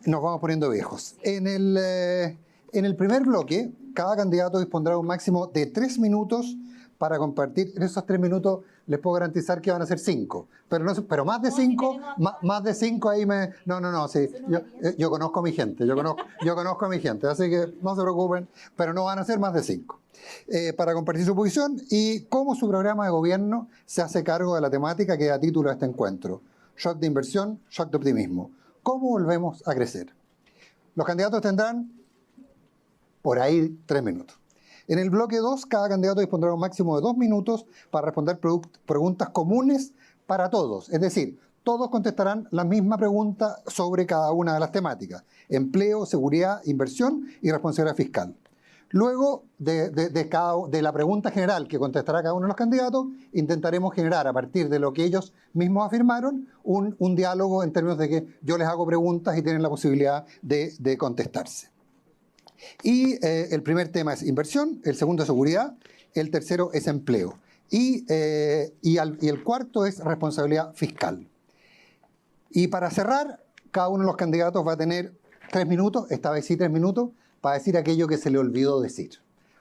Nos vamos poniendo viejos. En el primer bloque, cada candidato dispondrá un máximo de 3 minutos para compartir. En esos 3 minutos les puedo garantizar que van a ser 5. Pero más de 5, más de 5 ahí me... No, sí. Yo conozco a mi gente, yo conozco a mi gente, así que no se preocupen, pero no van a ser más de 5. Para compartir su posición y cómo su programa de gobierno se hace cargo de la temática que da título a este encuentro. Shock de inversión, shock de optimismo. ¿Cómo volvemos a crecer? Los candidatos tendrán por ahí 3 minutos. En el bloque 2, cada candidato dispondrá un máximo de 2 minutos para responder preguntas comunes para todos. Es decir, todos contestarán la misma pregunta sobre cada una de las temáticas: empleo, seguridad, inversión y responsabilidad fiscal. Luego de la pregunta general que contestará cada uno de los candidatos, intentaremos generar, a partir de lo que ellos mismos afirmaron, un diálogo en términos de que yo les hago preguntas y tienen la posibilidad de contestarse. Y el primer tema es inversión, el segundo es seguridad, el tercero es empleo y el cuarto es responsabilidad fiscal. Y para cerrar, cada uno de los candidatos va a tener 3 minutos, esta vez sí 3 minutos, para decir aquello que se le olvidó decir.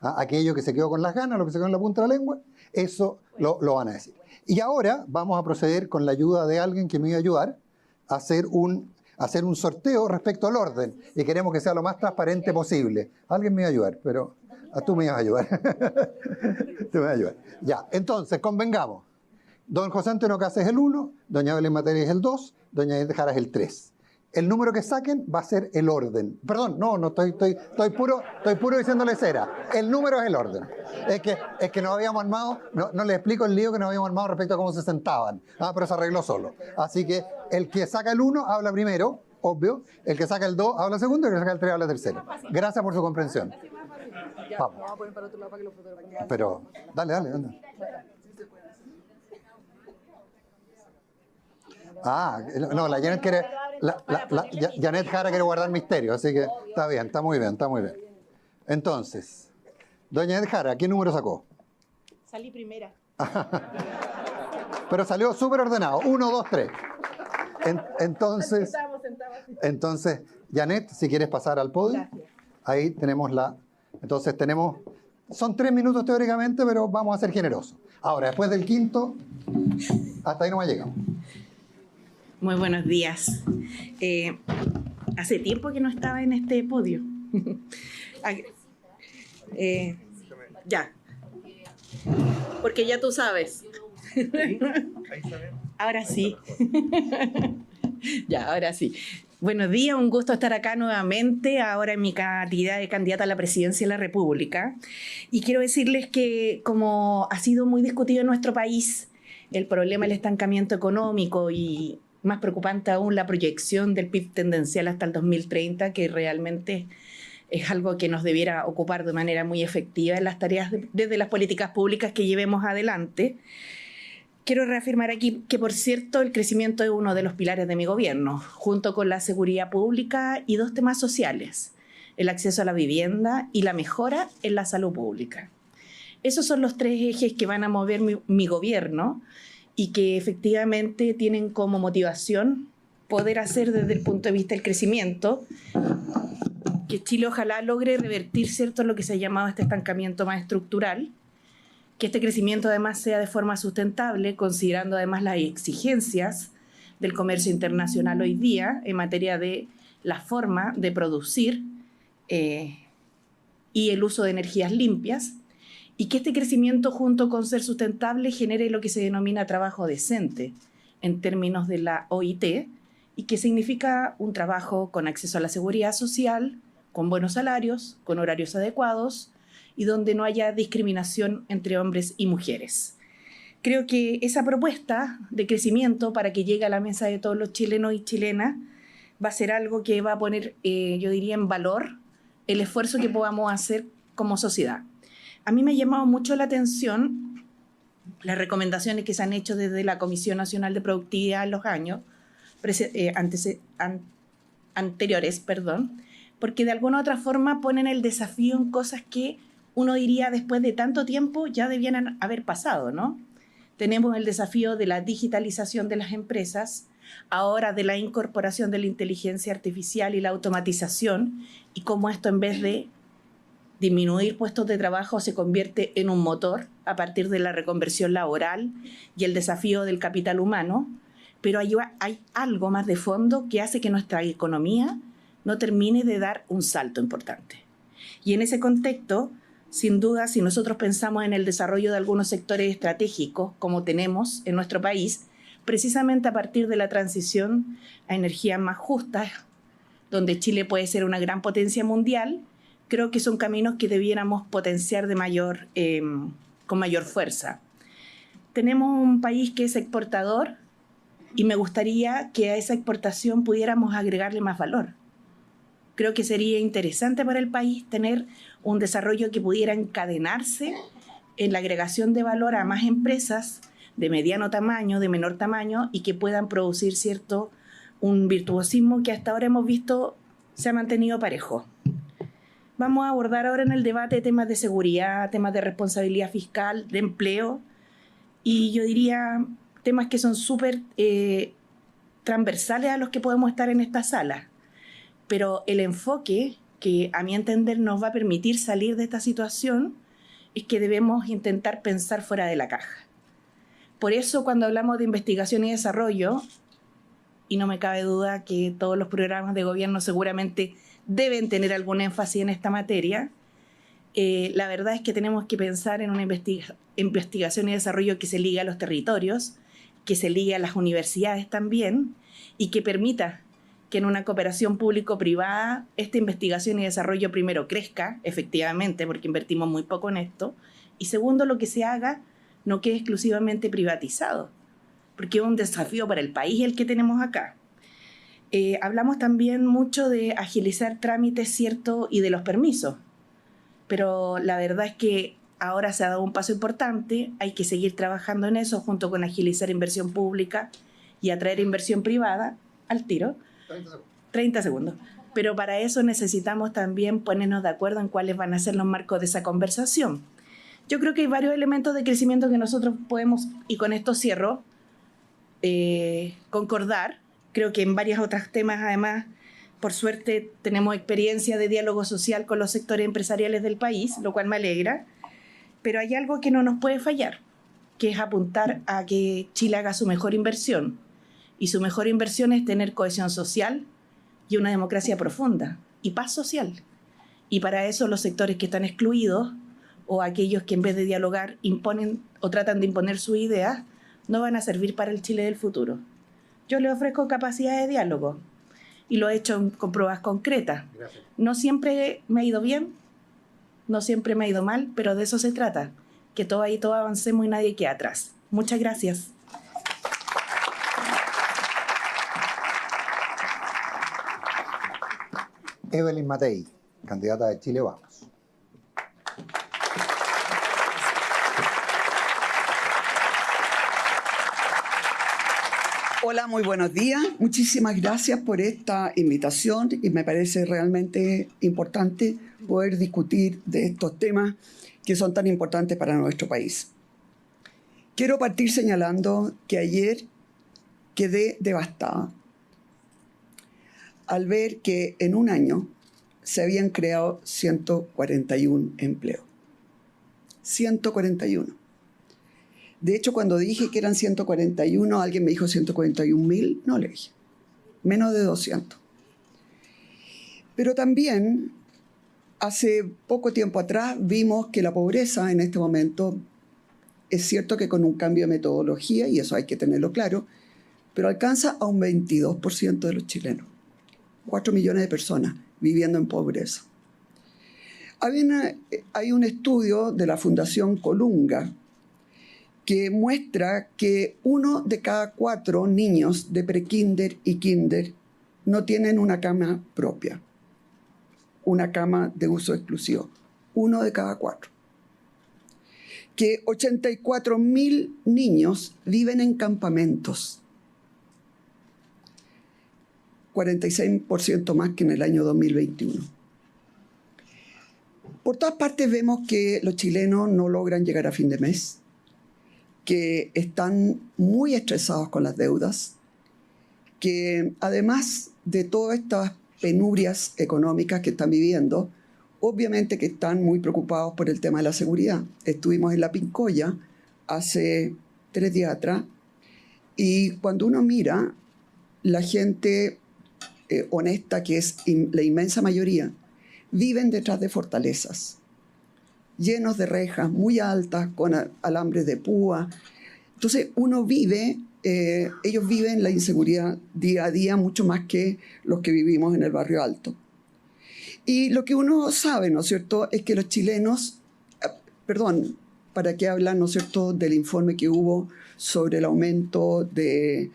Aquello que se quedó con las ganas, lo que se quedó en la punta de la lengua, eso lo van a decir. Y ahora vamos a proceder con la ayuda de alguien que me va a ayudar a hacer un sorteo respecto al orden. Y queremos que sea lo más transparente posible. Alguien me va a ayudar, pero tú me vas a ayudar. Tú me vas a ayudar. Ya, entonces, convengamos. Don José Antonio Casa es el 1, doña Evelyn Materi es el 2, doña Edith Jara es el 3. El número que saquen va a ser el orden. Perdón, no estoy puro diciéndole cera. El número es el orden. Es que nos habíamos armado, no les explico el lío que nos habíamos armado respecto a cómo se sentaban. Pero se arregló solo. Así que el que saca el 1 habla primero, obvio. El que saca el 2 habla segundo y el que saca el 3 habla tercero. Gracias por su comprensión. Vamos. Pero, dale. No, la Janet quiere... Janet Jara quiere guardar misterio, así que está bien, está muy bien. Entonces, doña Janet Jara, ¿qué número sacó? Salí primera. Pero salió súper ordenado, 1, 2, 3. Entonces, Janet, si quieres pasar al podio. Gracias. Ahí tenemos Entonces son 3 minutos teóricamente, pero vamos a ser generosos. Ahora, después del quinto, hasta ahí no me llegamos. Muy buenos días. Hace tiempo que no estaba en este podio. Ya. Porque ya tú sabes. Ahora sí. Ya, ahora sí. Buenos días, un gusto estar acá nuevamente, ahora en mi calidad de candidata a la presidencia de la República. Y quiero decirles que, como ha sido muy discutido en nuestro país, el problema del estancamiento económico y, más preocupante aún, la proyección del PIB tendencial hasta el 2030, que realmente es algo que nos debiera ocupar de manera muy efectiva en las tareas desde las políticas públicas que llevemos adelante. Quiero reafirmar aquí que, por cierto, el crecimiento es uno de los pilares de mi gobierno, junto con la seguridad pública y 2 temas sociales: el acceso a la vivienda y la mejora en la salud pública. Esos son los 3 ejes que van a mover mi gobierno y que efectivamente tienen como motivación poder hacer, desde el punto de vista del crecimiento, que Chile ojalá logre revertir, ¿cierto?, lo que se ha llamado este estancamiento más estructural, que este crecimiento además sea de forma sustentable, considerando además las exigencias del comercio internacional hoy día en materia de la forma de producir y el uso de energías limpias, y que este crecimiento, junto con ser sustentable, genere lo que se denomina trabajo decente en términos de la OIT, y que significa un trabajo con acceso a la seguridad social, con buenos salarios, con horarios adecuados y donde no haya discriminación entre hombres y mujeres. Creo que esa propuesta de crecimiento, para que llegue a la mesa de todos los chilenos y chilenas, va a ser algo que va a poner, yo diría, en valor el esfuerzo que podamos hacer como sociedad. A mí me ha llamado mucho la atención las recomendaciones que se han hecho desde la Comisión Nacional de Productividad en los años anteriores, porque de alguna u otra forma ponen el desafío en cosas que uno diría, después de tanto tiempo, ya debían haber pasado, ¿no? Tenemos el desafío de la digitalización de las empresas, ahora de la incorporación de la inteligencia artificial y la automatización, y cómo esto, en vez de disminuir puestos de trabajo, se convierte en un motor a partir de la reconversión laboral y el desafío del capital humano. Pero hay algo más de fondo que hace que nuestra economía no termine de dar un salto importante. Y en ese contexto, sin duda, si nosotros pensamos en el desarrollo de algunos sectores estratégicos, como tenemos en nuestro país, precisamente a partir de la transición a energías más justas, donde Chile puede ser una gran potencia mundial, creo que son caminos que debiéramos potenciar con mayor fuerza. Tenemos un país que es exportador y me gustaría que a esa exportación pudiéramos agregarle más valor. Creo que sería interesante para el país tener un desarrollo que pudiera encadenarse en la agregación de valor a más empresas de mediano tamaño, de menor tamaño, y que puedan producir un virtuosismo que hasta ahora hemos visto se ha mantenido parejo. Vamos a abordar ahora en el debate temas de seguridad, temas de responsabilidad fiscal, de empleo, y yo diría temas que son súper transversales a los que podemos estar en esta sala. Pero el enfoque que, a mi entender, nos va a permitir salir de esta situación es que debemos intentar pensar fuera de la caja. Por eso, cuando hablamos de investigación y desarrollo, y no me cabe duda que todos los programas de gobierno seguramente deben tener algún énfasis en esta materia, la verdad es que tenemos que pensar en una investigación y desarrollo que se ligue a los territorios, que se ligue a las universidades también, y que permita que en una cooperación público-privada esta investigación y desarrollo primero crezca, efectivamente, porque invertimos muy poco en esto, y segundo, lo que se haga no quede exclusivamente privatizado, porque es un desafío para el país el que tenemos acá. Hablamos también mucho de agilizar trámites, ¿cierto?, y de los permisos, pero la verdad es que ahora se ha dado un paso importante, hay que seguir trabajando en eso junto con agilizar inversión pública y atraer inversión privada al tiro. 30 segundos. Pero para eso necesitamos también ponernos de acuerdo en cuáles van a ser los marcos de esa conversación. Yo creo que hay varios elementos de crecimiento que nosotros podemos, y con esto cierro, concordar. Creo que en varios otros temas, además, por suerte, tenemos experiencia de diálogo social con los sectores empresariales del país, lo cual me alegra. Pero hay algo que no nos puede fallar, que es apuntar a que Chile haga su mejor inversión. Y su mejor inversión es tener cohesión social y una democracia profunda y paz social. Y para eso los sectores que están excluidos o aquellos que en vez de dialogar imponen o tratan de imponer sus ideas, no van a servir para el Chile del futuro. Yo les ofrezco capacidad de diálogo y lo he hecho con pruebas concretas. Gracias. No siempre me ha ido bien, no siempre me ha ido mal, pero de eso se trata, que todos avancemos y nadie quede atrás. Muchas gracias. Evelyn Matei, candidata de Chile Vamos. Hola, muy buenos días. Muchísimas gracias por esta invitación y me parece realmente importante poder discutir de estos temas que son tan importantes para nuestro país. Quiero partir señalando que ayer quedé devastada al ver que en un año se habían creado 141 empleos. 141. De hecho, cuando dije que eran 141, alguien me dijo 141.000, no le dije. Menos de 200. Pero también, hace poco tiempo atrás, vimos que la pobreza en este momento, es cierto que con un cambio de metodología, y eso hay que tenerlo claro, pero alcanza a un 22% de los chilenos. 4 millones de personas viviendo en pobreza. Hay un estudio de la Fundación Colunga que muestra que 1 de cada 4 niños de prekinder y kinder no tienen una cama propia, una cama de uso exclusivo. 1 de cada 4. Que 84.000 niños viven en campamentos. 46% más que en el año 2021. Por todas partes vemos que los chilenos no logran llegar a fin de mes, que están muy estresados con las deudas, que además de todas estas penurias económicas que están viviendo, obviamente que están muy preocupados por el tema de la seguridad. Estuvimos en La Pincoya hace 3 días atrás y cuando uno mira, la gente honesta, que es la inmensa mayoría, viven detrás de fortalezas, llenos de rejas muy altas, con alambres de púa. Entonces uno vive, ellos viven la inseguridad día a día mucho más que los que vivimos en el barrio alto. Y lo que uno sabe, ¿no es cierto?, es que los chilenos, ¿para qué hablan, ¿no es cierto?, del informe que hubo sobre el aumento de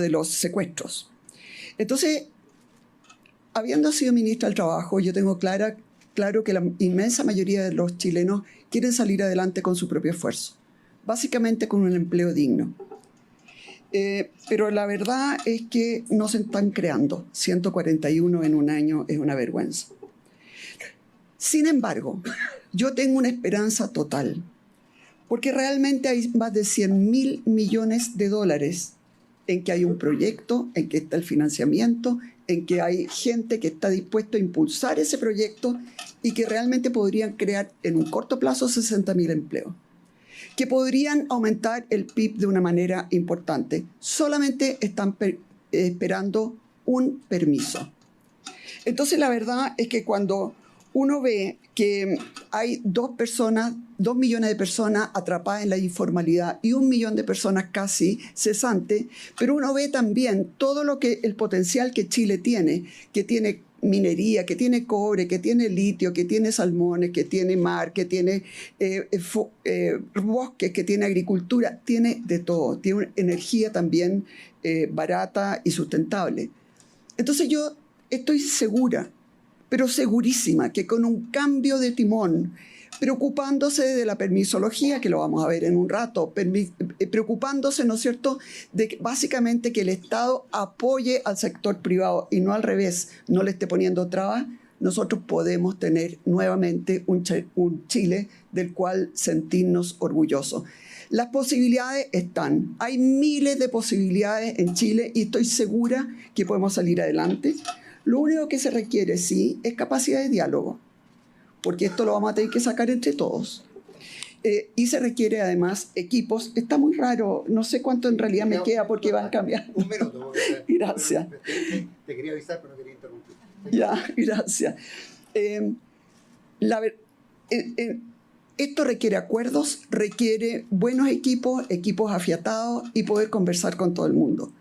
los secuestros? Entonces, habiendo sido ministra del Trabajo, yo tengo claro que la inmensa mayoría de los chilenos quieren salir adelante con su propio esfuerzo, básicamente con un empleo digno. Pero la verdad es que no se están creando. 141 en un año es una vergüenza. Sin embargo, yo tengo una esperanza total, porque realmente hay más de 100.000 millones de dólares en que hay un proyecto, en que está el financiamiento, en que hay gente que está dispuesta a impulsar ese proyecto y que realmente podrían crear en un corto plazo 60.000 empleos, que podrían aumentar el PIB de una manera importante. Solamente están esperando un permiso. Entonces, la verdad es que cuando uno ve que hay 2 millones de personas atrapadas en la informalidad y 1 millón de personas casi cesantes, pero uno ve también todo el potencial que Chile tiene, que tiene minería, que tiene cobre, que tiene litio, que tiene salmones, que tiene mar, que tiene bosques, que tiene agricultura, tiene de todo, tiene una energía también barata y sustentable. Entonces yo estoy segura, pero segurísima, que con un cambio de timón, preocupándose de la permisología, que lo vamos a ver en un rato, preocupándose, ¿no es cierto?, de que básicamente que el Estado apoye al sector privado y no al revés, no le esté poniendo trabas, nosotros podemos tener nuevamente un Chile del cual sentirnos orgullosos. Las posibilidades están, hay miles de posibilidades en Chile y estoy segura que podemos salir adelante. Lo único que se requiere, sí, es capacidad de diálogo, porque esto lo vamos a tener que sacar entre todos. Y se requiere además equipos. Está muy raro, no sé cuánto en realidad me queda porque van cambiando. Un minuto. Gracias. Te quería avisar, pero no quería interrumpir. Ya, gracias. Esto requiere acuerdos, requiere buenos equipos afiatados y poder conversar con todo el mundo.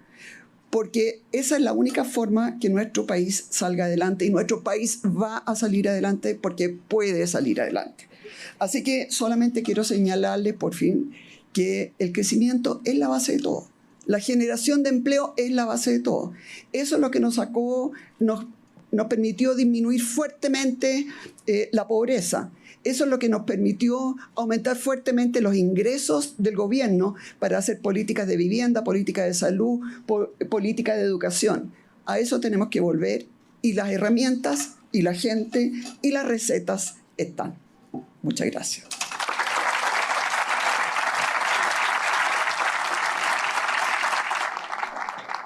Porque esa es la única forma que nuestro país salga adelante y nuestro país va a salir adelante porque puede salir adelante. Así que solamente quiero señalarles por fin que el crecimiento es la base de todo. La generación de empleo es la base de todo. Eso es lo que nos permitió disminuir fuertemente la pobreza. Eso es lo que nos permitió aumentar fuertemente los ingresos del gobierno para hacer políticas de vivienda, políticas de salud, políticas de educación. A eso tenemos que volver y las herramientas y la gente y las recetas están. Muchas gracias.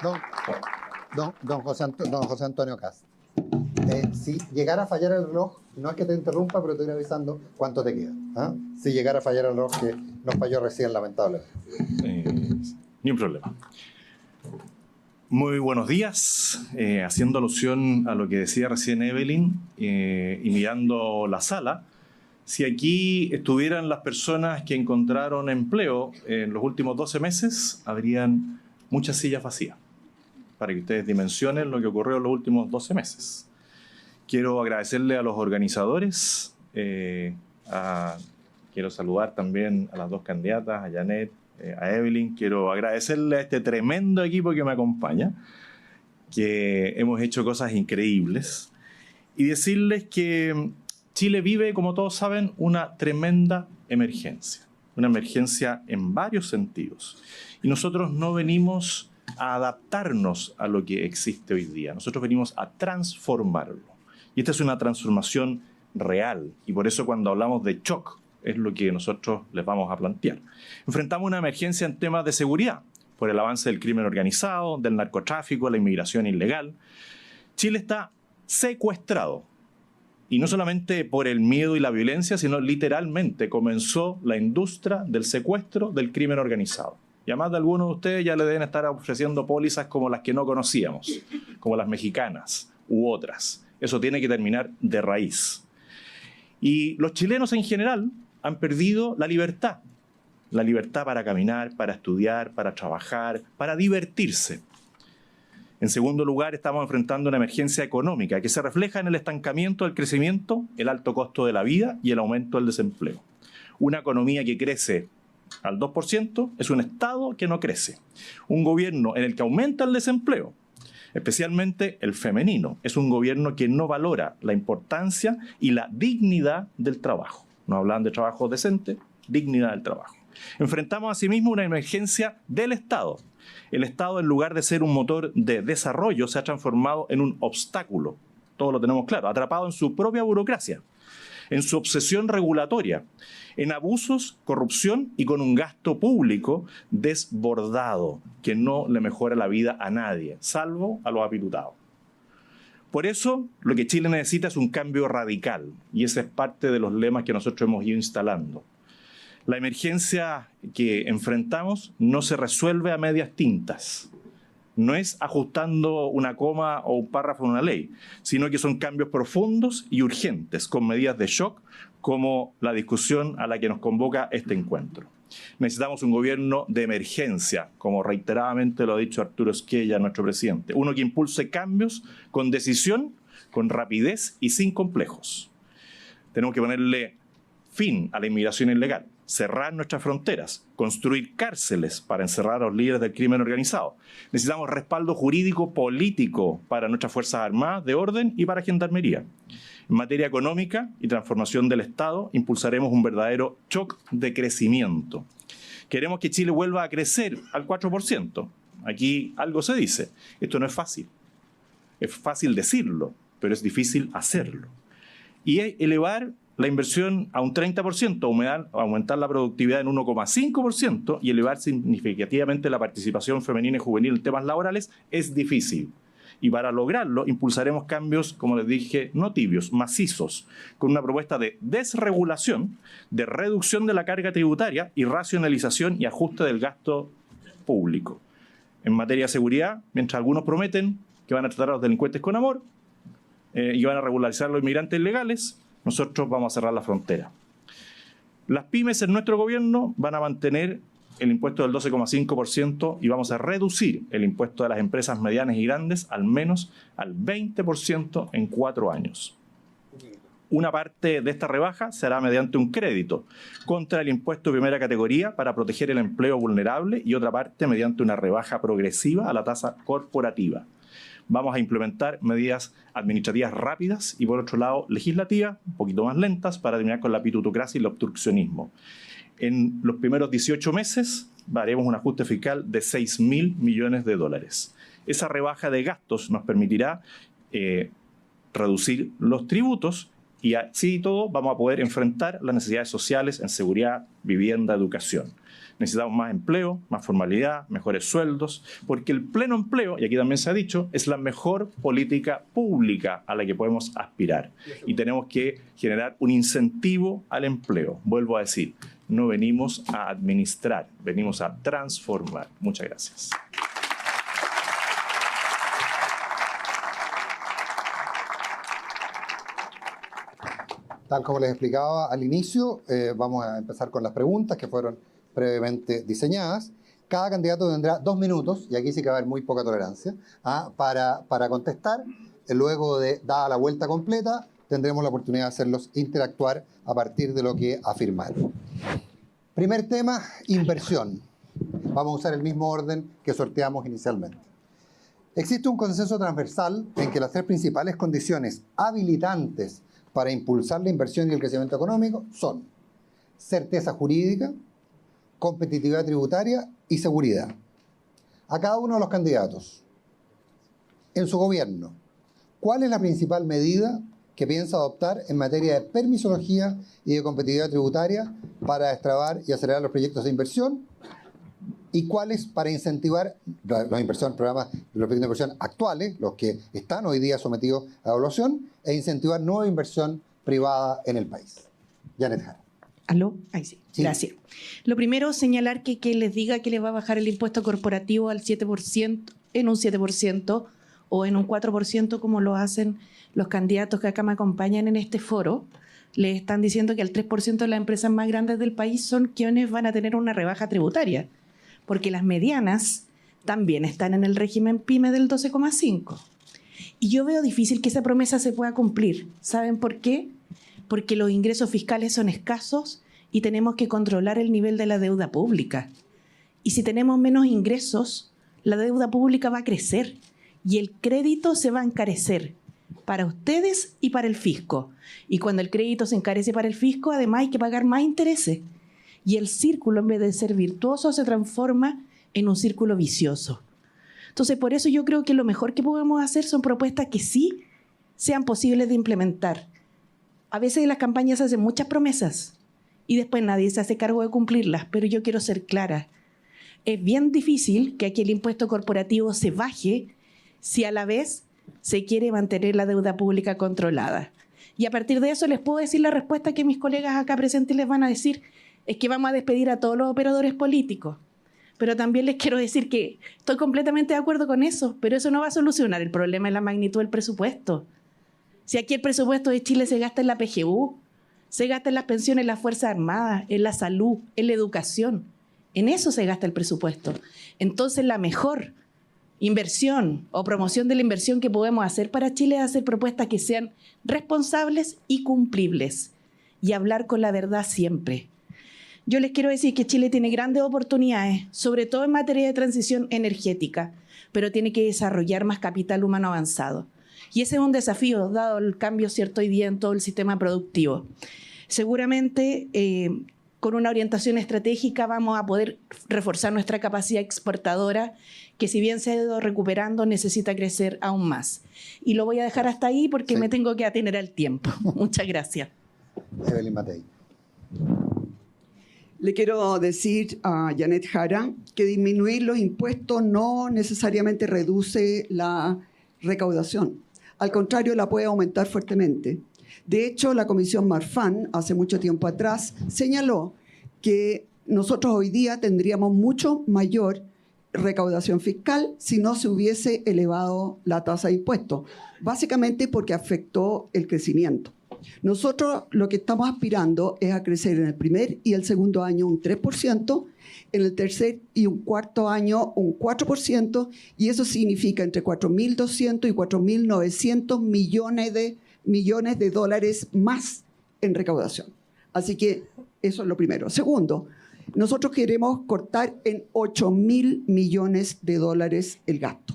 Don José Antonio Kast. Si llegara a fallar el reloj, no es que te interrumpa, pero te iré avisando cuánto te queda. ¿Ah? Si llegara a fallar el reloj, que nos falló recién, lamentable. Ni un problema. Muy buenos días. Haciendo alusión a lo que decía recién Evelyn y mirando la sala, si aquí estuvieran las personas que encontraron empleo en los últimos 12 meses, habrían muchas sillas vacías, para que ustedes dimensionen lo que ocurrió en los últimos 12 meses. Quiero agradecerle a los organizadores, quiero saludar también a las 2 candidatas, a Janet, a Evelyn. Quiero agradecerle a este tremendo equipo que me acompaña, que hemos hecho cosas increíbles, y decirles que Chile vive, como todos saben, una tremenda emergencia en varios sentidos. Y nosotros no venimos a adaptarnos a lo que existe hoy día, nosotros venimos a transformarlo. Y esta es una transformación real, y por eso cuando hablamos de shock es lo que nosotros les vamos a plantear. Enfrentamos una emergencia en temas de seguridad, por el avance del crimen organizado, del narcotráfico, la inmigración ilegal. Chile está secuestrado. Y no solamente por el miedo y la violencia, sino literalmente comenzó la industria del secuestro del crimen organizado. Y además de algunos de ustedes ya le deben estar ofreciendo pólizas como las que no conocíamos, como las mexicanas u otras. Eso tiene que terminar de raíz. Y los chilenos en general han perdido la libertad para caminar, para estudiar, para trabajar, para divertirse. En segundo lugar, estamos enfrentando una emergencia económica que se refleja en el estancamiento del crecimiento, el alto costo de la vida y el aumento del desempleo. Una economía que crece al 2% es un Estado que no crece. Un gobierno en el que aumenta el desempleo, especialmente el femenino, es un gobierno que no valora la importancia y la dignidad del trabajo. No hablan de trabajo decente, dignidad del trabajo. Enfrentamos asimismo una emergencia del Estado. El Estado, en lugar de ser un motor de desarrollo, se ha transformado en un obstáculo. Todos lo tenemos claro, atrapado en su propia burocracia, en su obsesión regulatoria, en abusos, corrupción y con un gasto público desbordado que no le mejora la vida a nadie, salvo a los apitutados. Por eso, lo que Chile necesita es un cambio radical, y ese es parte de los lemas que nosotros hemos ido instalando. La emergencia que enfrentamos no se resuelve a medias tintas. No es ajustando una coma o un párrafo en una ley, sino que son cambios profundos y urgentes, con medidas de shock, como la discusión a la que nos convoca este encuentro. Necesitamos un gobierno de emergencia, como reiteradamente lo ha dicho Arturo Esquella, nuestro presidente. Uno que impulse cambios con decisión, con rapidez y sin complejos. Tenemos que ponerle fin a la inmigración ilegal, cerrar nuestras fronteras, construir cárceles para encerrar a los líderes del crimen organizado. Necesitamos respaldo jurídico político para nuestras Fuerzas Armadas de orden y para Gendarmería. En materia económica y transformación del Estado, impulsaremos un verdadero shock de crecimiento. Queremos que Chile vuelva a crecer al 4%. Aquí algo se dice. Esto no es fácil. Es fácil decirlo, pero es difícil hacerlo. Y elevar la inversión a un 30%, aumentar la productividad en 1,5% y elevar significativamente la participación femenina y juvenil en temas laborales es difícil. Y para lograrlo, impulsaremos cambios, como les dije, no tibios, macizos, con una propuesta de desregulación, de reducción de la carga tributaria y racionalización y ajuste del gasto público. En materia de seguridad, mientras algunos prometen que van a tratar a los delincuentes con amor y van a regularizar a los inmigrantes ilegales, nosotros vamos a cerrar la frontera. Las pymes en nuestro gobierno van a mantener el impuesto del 12,5% y vamos a reducir el impuesto de las empresas medianas y grandes al menos al 20% en 4 años. Una parte de esta rebaja se hará mediante un crédito contra el impuesto de primera categoría para proteger el empleo vulnerable y otra parte mediante una rebaja progresiva a la tasa corporativa. Vamos a implementar medidas administrativas rápidas y, por otro lado, legislativas, un poquito más lentas, para terminar con la pitutocracia y el obstruccionismo. En los primeros 18 meses haremos un ajuste fiscal de 6.000 millones de dólares. Esa rebaja de gastos nos permitirá reducir los tributos y así y todo vamos a poder enfrentar las necesidades sociales en seguridad, vivienda, educación. Necesitamos más empleo, más formalidad, mejores sueldos, porque el pleno empleo, y aquí también se ha dicho, es la mejor política pública a la que podemos aspirar. Y tenemos que generar un incentivo al empleo. Vuelvo a decir, no venimos a administrar, venimos a transformar. Muchas gracias. Tal como les explicaba al inicio, vamos a empezar con las preguntas que fueron previamente diseñadas. Cada candidato tendrá 2 minutos, y aquí sí que va a haber muy poca tolerancia, para contestar. Luego de dada la vuelta completa, tendremos la oportunidad de hacerlos interactuar a partir de lo que afirmaron. Primer tema, inversión. Vamos a usar el mismo orden que sorteamos inicialmente. Existe un consenso transversal en que las 3 principales condiciones habilitantes para impulsar la inversión y el crecimiento económico son certeza jurídica, competitividad tributaria y seguridad. A cada uno de los candidatos, en su gobierno, ¿cuál es la principal medida que piensa adoptar en materia de permisología y de competitividad tributaria para destrabar y acelerar los proyectos de inversión? y cuáles para incentivar los programas de inversión actuales, los que están hoy día sometidos a evaluación, e incentivar nueva inversión privada en el país. Janet Jara. ¿Aló? Ahí sí. Sí. Gracias. Lo primero, señalar que les diga que les va a bajar el impuesto corporativo al 7%, en un 7% o en un 4%, como lo hacen los candidatos que acá me acompañan en este foro. Les están diciendo que el 3% de las empresas más grandes del país son quienes van a tener una rebaja tributaria, porque las medianas también están en el régimen PYME del 12,5%. Y yo veo difícil que esa promesa se pueda cumplir. ¿Saben por qué? Porque los ingresos fiscales son escasos y tenemos que controlar el nivel de la deuda pública. Y si tenemos menos ingresos, la deuda pública va a crecer y el crédito se va a encarecer para ustedes y para el fisco. Y cuando el crédito se encarece para el fisco, además hay que pagar más intereses. Y el círculo, en vez de ser virtuoso, se transforma en un círculo vicioso. Entonces, por eso yo creo que lo mejor que podemos hacer son propuestas que sí sean posibles de implementar. A veces en las campañas se hacen muchas promesas y después nadie se hace cargo de cumplirlas, pero yo quiero ser clara. Es bien difícil que aquí el impuesto corporativo se baje si a la vez se quiere mantener la deuda pública controlada. Y a partir de eso les puedo decir la respuesta que mis colegas acá presentes les van a decir, es que vamos a despedir a todos los operadores políticos. Pero también les quiero decir que estoy completamente de acuerdo con eso, pero eso no va a solucionar el problema de la magnitud del presupuesto. Si aquí el presupuesto de Chile se gasta en la PGU, se gasta en las pensiones, en las Fuerzas Armadas, en la salud, en la educación. En eso se gasta el presupuesto. Entonces, la mejor inversión o promoción de la inversión que podemos hacer para Chile es hacer propuestas que sean responsables y cumplibles y hablar con la verdad siempre. Yo les quiero decir que Chile tiene grandes oportunidades, sobre todo en materia de transición energética, pero tiene que desarrollar más capital humano avanzado. Y ese es un desafío, dado el cambio cierto hoy día en todo el sistema productivo. Seguramente, con una orientación estratégica vamos a poder reforzar nuestra capacidad exportadora, que si bien se ha ido recuperando, necesita crecer aún más. Y lo voy a dejar hasta ahí porque me tengo que atener al tiempo. Muchas gracias. Evelyn Matei. Le quiero decir a Janet Jara que disminuir los impuestos no necesariamente reduce la recaudación. Al contrario, la puede aumentar fuertemente. De hecho, la Comisión Marfan, hace mucho tiempo atrás, señaló que nosotros hoy día tendríamos mucho mayor recaudación fiscal si no se hubiese elevado la tasa de impuestos, básicamente porque afectó el crecimiento. Nosotros lo que estamos aspirando es a crecer en el primer y el segundo año un 3%, en el tercer y un cuarto año un 4%, y eso significa entre 4.200 y 4.900 millones de dólares más en recaudación. Así que eso es lo primero. Segundo, nosotros queremos cortar en 8.000 millones de dólares el gasto.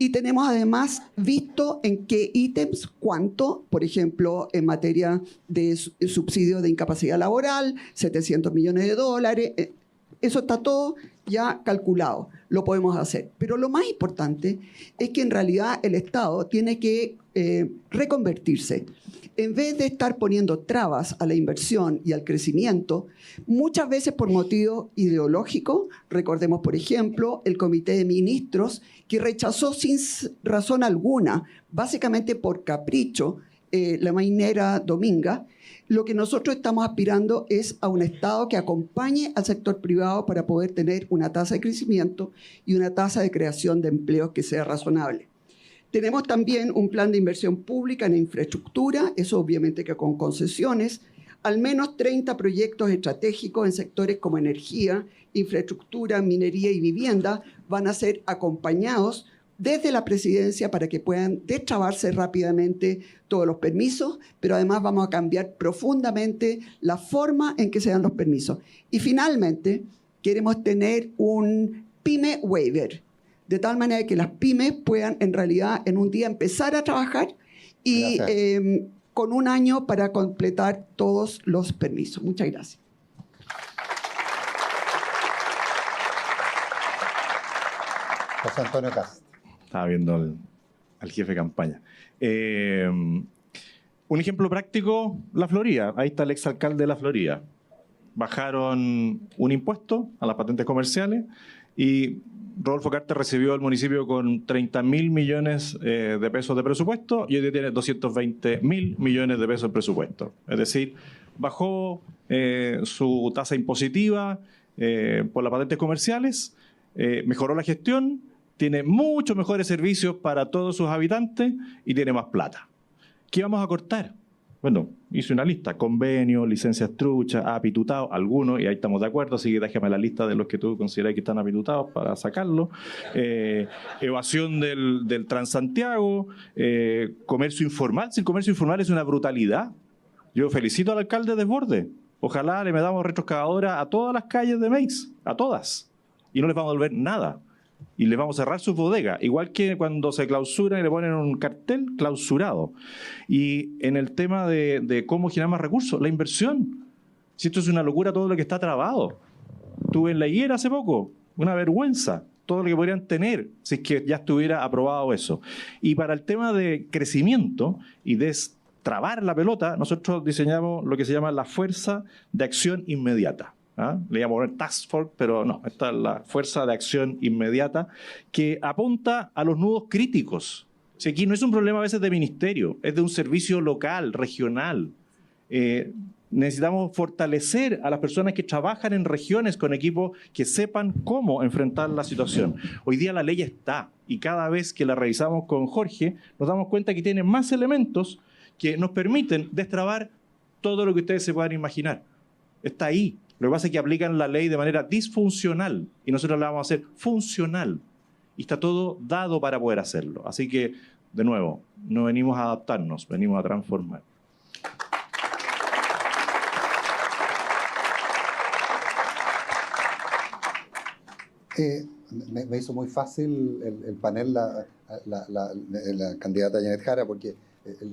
Y tenemos además visto en qué ítems, cuánto, por ejemplo, en materia de subsidio de incapacidad laboral, 700 millones de dólares, eso está todo ya calculado, lo podemos hacer. Pero lo más importante es que en realidad el Estado tiene que reconvertirse. En vez de estar poniendo trabas a la inversión y al crecimiento, muchas veces por motivo ideológico, recordemos por ejemplo el Comité de Ministros que rechazó sin razón alguna, básicamente por capricho, la minera Dominga. Lo que nosotros estamos aspirando es a un Estado que acompañe al sector privado para poder tener una tasa de crecimiento y una tasa de creación de empleos que sea razonable. Tenemos también un plan de inversión pública en infraestructura, eso obviamente que con concesiones, al menos 30 proyectos estratégicos en sectores como energía, infraestructura, minería y vivienda van a ser acompañados desde la presidencia para que puedan destrabarse rápidamente todos los permisos, pero además vamos a cambiar profundamente la forma en que se dan los permisos. Y finalmente, queremos tener un PYME waiver, de tal manera que las pymes puedan en realidad en un día empezar a trabajar y con un año para completar todos los permisos. Muchas gracias. José Antonio Cast. Estaba viendo al jefe de campaña. Un ejemplo práctico, La Florida. Ahí está el exalcalde de La Florida. Bajaron un impuesto a las patentes comerciales y Rodolfo Carter recibió el municipio con 30.000 millones de pesos de presupuesto y hoy día tiene 220.000 millones de pesos de presupuesto. Es decir, bajó su tasa impositiva por las patentes comerciales, mejoró la gestión, tiene muchos mejores servicios para todos sus habitantes y tiene más plata. ¿Qué vamos a cortar? Bueno, hice una lista: convenios, licencias truchas, apitutados, algunos, y ahí estamos de acuerdo, así que déjame la lista de los que tú consideras que están apitutados para sacarlo. Evasión del Transantiago, comercio informal. Si el comercio informal es una brutalidad, yo felicito al alcalde de Desbordes. Ojalá le damos retroexcavadora a todas las calles de Meix, a todas, y no les vamos a devolver nada. Y les vamos a cerrar sus bodegas, igual que cuando se clausuran y le ponen un cartel clausurado. Y en el tema de cómo generar más recursos, la inversión. Si esto es una locura, todo lo que está trabado. Estuve en La Higuera hace poco, una vergüenza, todo lo que podrían tener si es que ya estuviera aprobado eso. Y para el tema de crecimiento y destrabar la pelota, nosotros diseñamos lo que se llama la fuerza de acción inmediata. Le llamo Task Force, pero no, esta es la fuerza de acción inmediata que apunta a los nudos críticos. Si aquí no es un problema a veces de ministerio, es de un servicio local, regional. Necesitamos fortalecer a las personas que trabajan en regiones con equipos que sepan cómo enfrentar la situación. Hoy día la ley está y cada vez que la revisamos con Jorge nos damos cuenta que tiene más elementos que nos permiten destrabar todo lo que ustedes se puedan imaginar. Está ahí. Lo que pasa es que aplican la ley de manera disfuncional y nosotros la vamos a hacer funcional. Y está todo dado para poder hacerlo. Así que, de nuevo, no venimos a adaptarnos, venimos a transformar. Me hizo muy fácil el panel la candidata Janet Jara, porque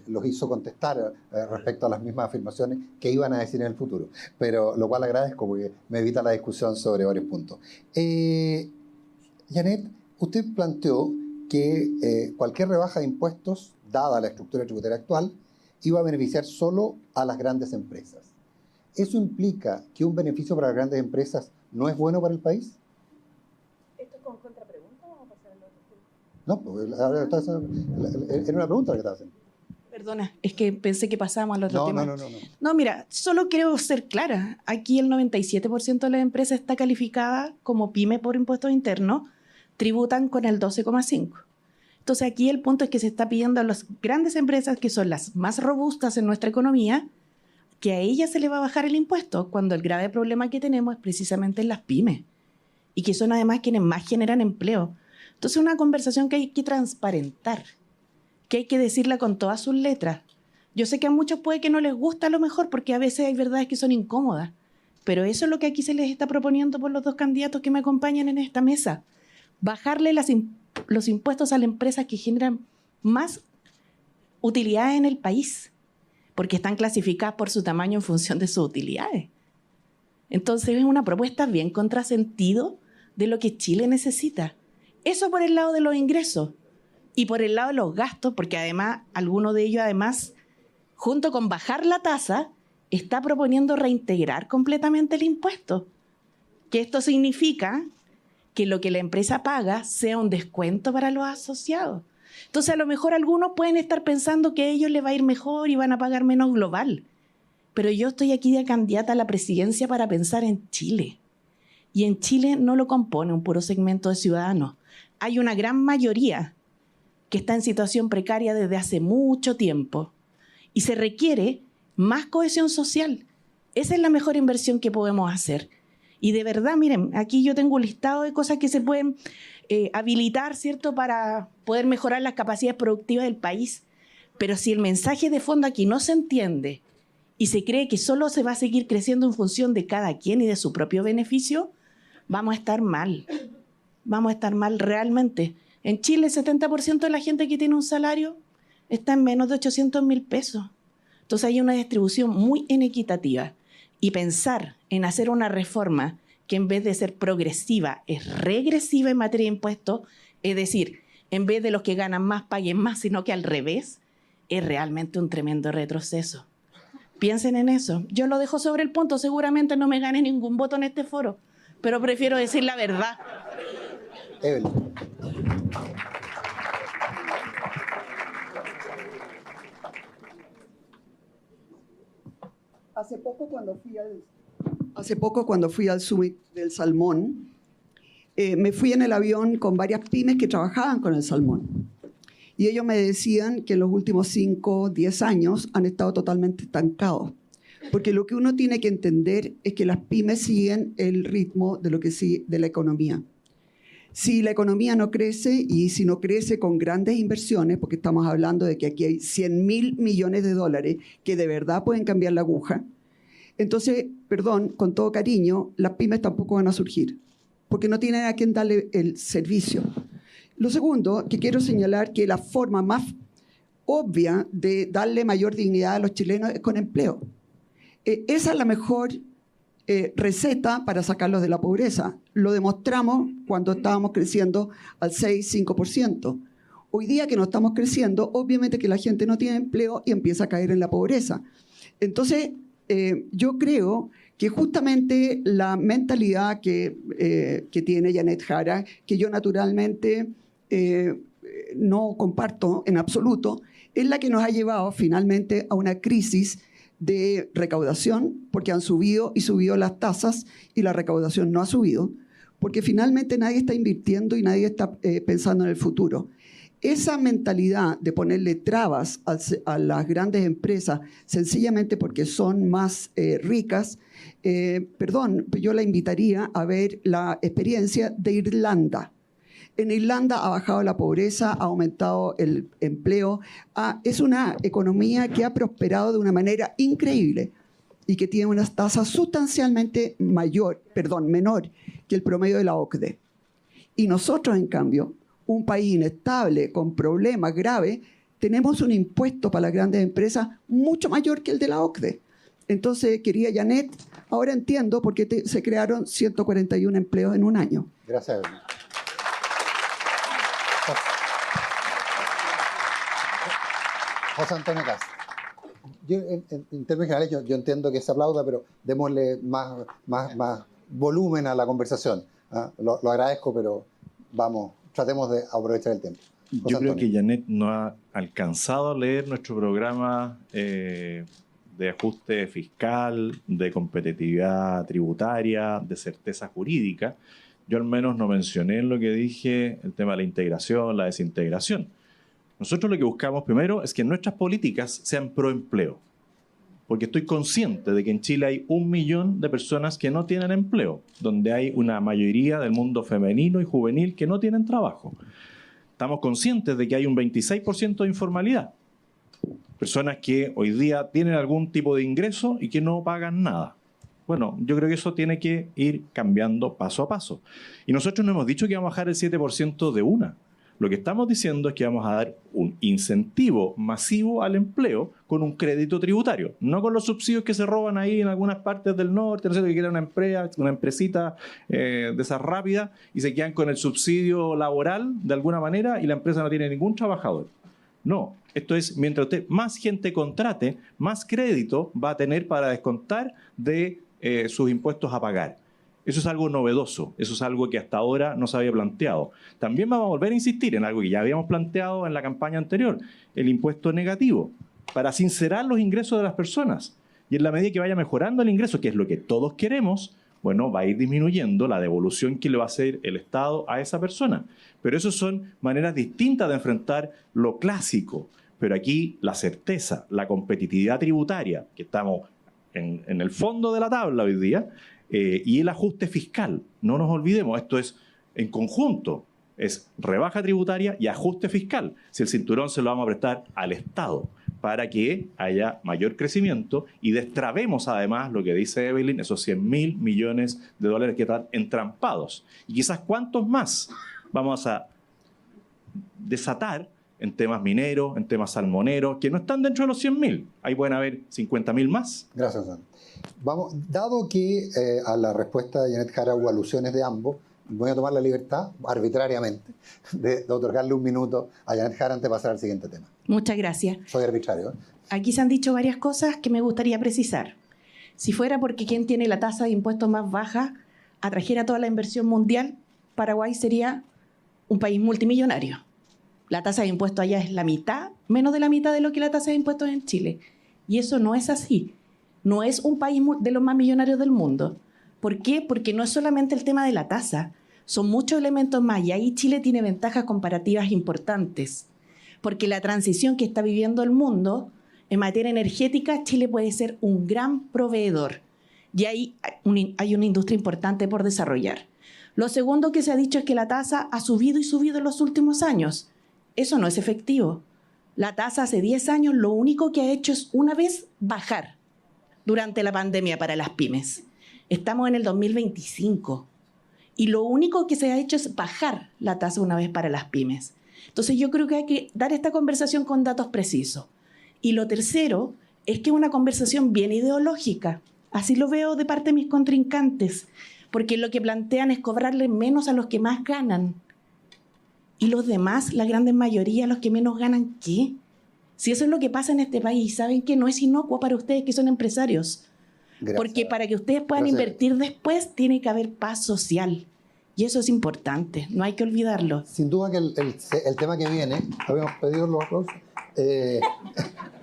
los hizo contestar respecto a las mismas afirmaciones que iban a decir en el futuro. Pero lo cual agradezco porque me evita la discusión sobre varios puntos. Janet, usted planteó que cualquier rebaja de impuestos, dada la estructura tributaria actual, iba a beneficiar solo a las grandes empresas. ¿Eso implica que un beneficio para las grandes empresas no es bueno para el país? ¿Esto es con contrapregunta o vamos a pasar al otro? No, era una pregunta la que estaba haciendo. Perdona, es que pensé que pasábamos al otro tema. No. No, mira, solo quiero ser clara. Aquí el 97% de las empresas está calificada como pyme por impuestos internos, tributan con el 12,5%. Entonces aquí el punto es que se está pidiendo a las grandes empresas, que son las más robustas en nuestra economía, que a ellas se les va a bajar el impuesto, cuando el grave problema que tenemos es precisamente en las pymes, y que son además quienes más generan empleo. Entonces es una conversación que hay que transparentar, que hay que decirla con todas sus letras. Yo sé que a muchos puede que no les gusta a lo mejor, porque a veces hay verdades que son incómodas, pero eso es lo que aquí se les está proponiendo por los dos candidatos que me acompañan en esta mesa. Bajarle los impuestos a las empresas que generan más utilidades en el país, porque están clasificadas por su tamaño en función de sus utilidades. Entonces es una propuesta bien contrasentido de lo que Chile necesita. Eso por el lado de los ingresos. Y por el lado de los gastos, porque además, alguno de ellos además, junto con bajar la tasa, está proponiendo reintegrar completamente el impuesto. Que esto significa que lo que la empresa paga sea un descuento para los asociados. Entonces, a lo mejor algunos pueden estar pensando que a ellos les va a ir mejor y van a pagar menos global. Pero yo estoy aquí de candidata a la presidencia para pensar en Chile. Y en Chile no lo compone un puro segmento de ciudadanos. Hay una gran mayoría que está en situación precaria desde hace mucho tiempo. Y se requiere más cohesión social. Esa es la mejor inversión que podemos hacer. Y de verdad, miren, aquí yo tengo un listado de cosas que se pueden habilitar, ¿cierto?, para poder mejorar las capacidades productivas del país. Pero si el mensaje de fondo aquí no se entiende y se cree que solo se va a seguir creciendo en función de cada quien y de su propio beneficio, vamos a estar mal. Vamos a estar mal realmente. En Chile, el 70% de la gente que tiene un salario está en menos de 800.000 pesos. Entonces hay una distribución muy inequitativa. Y pensar en hacer una reforma que en vez de ser progresiva es regresiva en materia de impuestos, es decir, en vez de los que ganan más paguen más, sino que al revés, es realmente un tremendo retroceso. Piensen en eso. Yo lo dejo sobre el punto, seguramente no me gane ningún voto en este foro, pero prefiero decir la verdad. Evelyn. Hace poco cuando fui al Summit del Salmón, me fui en el avión con varias pymes que trabajaban con el salmón. Y ellos me decían que en los últimos 5, 10 años han estado totalmente estancados. Porque lo que uno tiene que entender es que las pymes siguen el ritmo de la economía. Si la economía no crece, y si no crece con grandes inversiones, porque estamos hablando de que aquí hay 100.000 millones de dólares que de verdad pueden cambiar la aguja, entonces, perdón, con todo cariño, las pymes tampoco van a surgir, porque no tienen a quién darle el servicio. Lo segundo, que quiero señalar que la forma más obvia de darle mayor dignidad a los chilenos es con empleo. Esa es la mejor receta para sacarlos de la pobreza. Lo demostramos cuando estábamos creciendo al 6-5%. Hoy día que no estamos creciendo, obviamente que la gente no tiene empleo y empieza a caer en la pobreza. Entonces, yo creo que justamente la mentalidad que tiene Janet Jara, que yo naturalmente no comparto en absoluto, es la que nos ha llevado finalmente a una crisis de recaudación, porque han subido y subido las tasas y la recaudación no ha subido, porque finalmente nadie está invirtiendo y nadie está pensando en el futuro. Esa mentalidad de ponerle trabas a las grandes empresas sencillamente porque son más ricas, yo la invitaría a ver la experiencia de Irlanda. En Irlanda ha bajado la pobreza, ha aumentado el empleo. Es una economía que ha prosperado de una manera increíble y que tiene unas tasas sustancialmente menor que el promedio de la OCDE. Y nosotros, en cambio, un país inestable, con problemas graves, tenemos un impuesto para las grandes empresas mucho mayor que el de la OCDE. Entonces, querida Janet, ahora entiendo por qué se crearon 141 empleos en un año. Gracias, Evelyn. José Antonio Kast. Yo, en términos generales, yo entiendo que se aplauda, pero démosle más volumen a la conversación. Lo agradezco, pero tratemos de aprovechar el tiempo. Yo creo que Janet no ha alcanzado a leer nuestro programa de ajuste fiscal, de competitividad tributaria, de certeza jurídica. Yo al menos no mencioné en lo que dije el tema de la integración, la desintegración. Nosotros lo que buscamos primero es que nuestras políticas sean pro empleo, porque estoy consciente de que en Chile hay 1 millón de personas que no tienen empleo, donde hay una mayoría del mundo femenino y juvenil que no tienen trabajo. Estamos conscientes de que hay un 26% de informalidad, personas que hoy día tienen algún tipo de ingreso y que no pagan nada. Bueno, yo creo que eso tiene que ir cambiando paso a paso. Y nosotros no hemos dicho que vamos a bajar el 7% de una. Lo que estamos diciendo es que vamos a dar un incentivo masivo al empleo con un crédito tributario, no con los subsidios que se roban ahí en algunas partes del norte, no sé, que quieren una empresita de esas rápidas y se quedan con el subsidio laboral de alguna manera y la empresa no tiene ningún trabajador. No, esto es, mientras usted más gente contrate, más crédito va a tener para descontar de sus impuestos a pagar. Eso es algo novedoso, eso es algo que hasta ahora no se había planteado. También vamos a volver a insistir en algo que ya habíamos planteado en la campaña anterior, el impuesto negativo, para sincerar los ingresos de las personas. Y en la medida que vaya mejorando el ingreso, que es lo que todos queremos, bueno, va a ir disminuyendo la devolución que le va a hacer el Estado a esa persona. Pero eso son maneras distintas de enfrentar lo clásico. Pero aquí la certeza, la competitividad tributaria, que estamos en el fondo de la tabla hoy día, y el ajuste fiscal. No nos olvidemos, esto es en conjunto, es rebaja tributaria y ajuste fiscal. Si el cinturón se lo vamos a prestar al Estado para que haya mayor crecimiento y destrabemos además lo que dice Evelyn, esos 100.000 millones de dólares que están entrampados. Y quizás cuántos más vamos a desatar en temas mineros, en temas salmoneros, que no están dentro de los 100.000. Ahí pueden haber 50.000 más. Gracias, Juan. Dado que a la respuesta de Janet Jara hubo alusiones de ambos, voy a tomar la libertad, arbitrariamente, de otorgarle un minuto a Janet Jara antes de pasar al siguiente tema. Muchas gracias. Soy arbitrario. Aquí se han dicho varias cosas que me gustaría precisar. Si fuera porque quien tiene la tasa de impuestos más baja atrajera toda la inversión mundial, Paraguay sería un país multimillonario. La tasa de impuestos allá es la mitad, menos de la mitad de lo que la tasa de impuestos en Chile. Y eso no es así. No es un país de los más millonarios del mundo. ¿Por qué? Porque no es solamente el tema de la tasa, son muchos elementos más y ahí Chile tiene ventajas comparativas importantes. Porque la transición que está viviendo el mundo en materia energética, Chile puede ser un gran proveedor y ahí hay una industria importante por desarrollar. Lo segundo que se ha dicho es que la tasa ha subido y subido en los últimos años. Eso no es efectivo. La tasa hace 10 años lo único que ha hecho es una vez bajar durante la pandemia para las pymes. Estamos en el 2025 y lo único que se ha hecho es bajar la tasa una vez para las pymes. Entonces yo creo que hay que dar esta conversación con datos precisos. Y lo tercero es que es una conversación bien ideológica. Así lo veo de parte de mis contrincantes, porque lo que plantean es cobrarle menos a los que más ganan. Y los demás, la gran mayoría, los que menos ganan, ¿qué? Si eso es lo que pasa en este país, ¿saben que no es inocuo para ustedes que son empresarios? Gracias. Porque para que ustedes puedan invertir después, tiene que haber paz social. Y eso es importante, no hay que olvidarlo. Sin duda que el tema que viene, habíamos pedido los aplausos,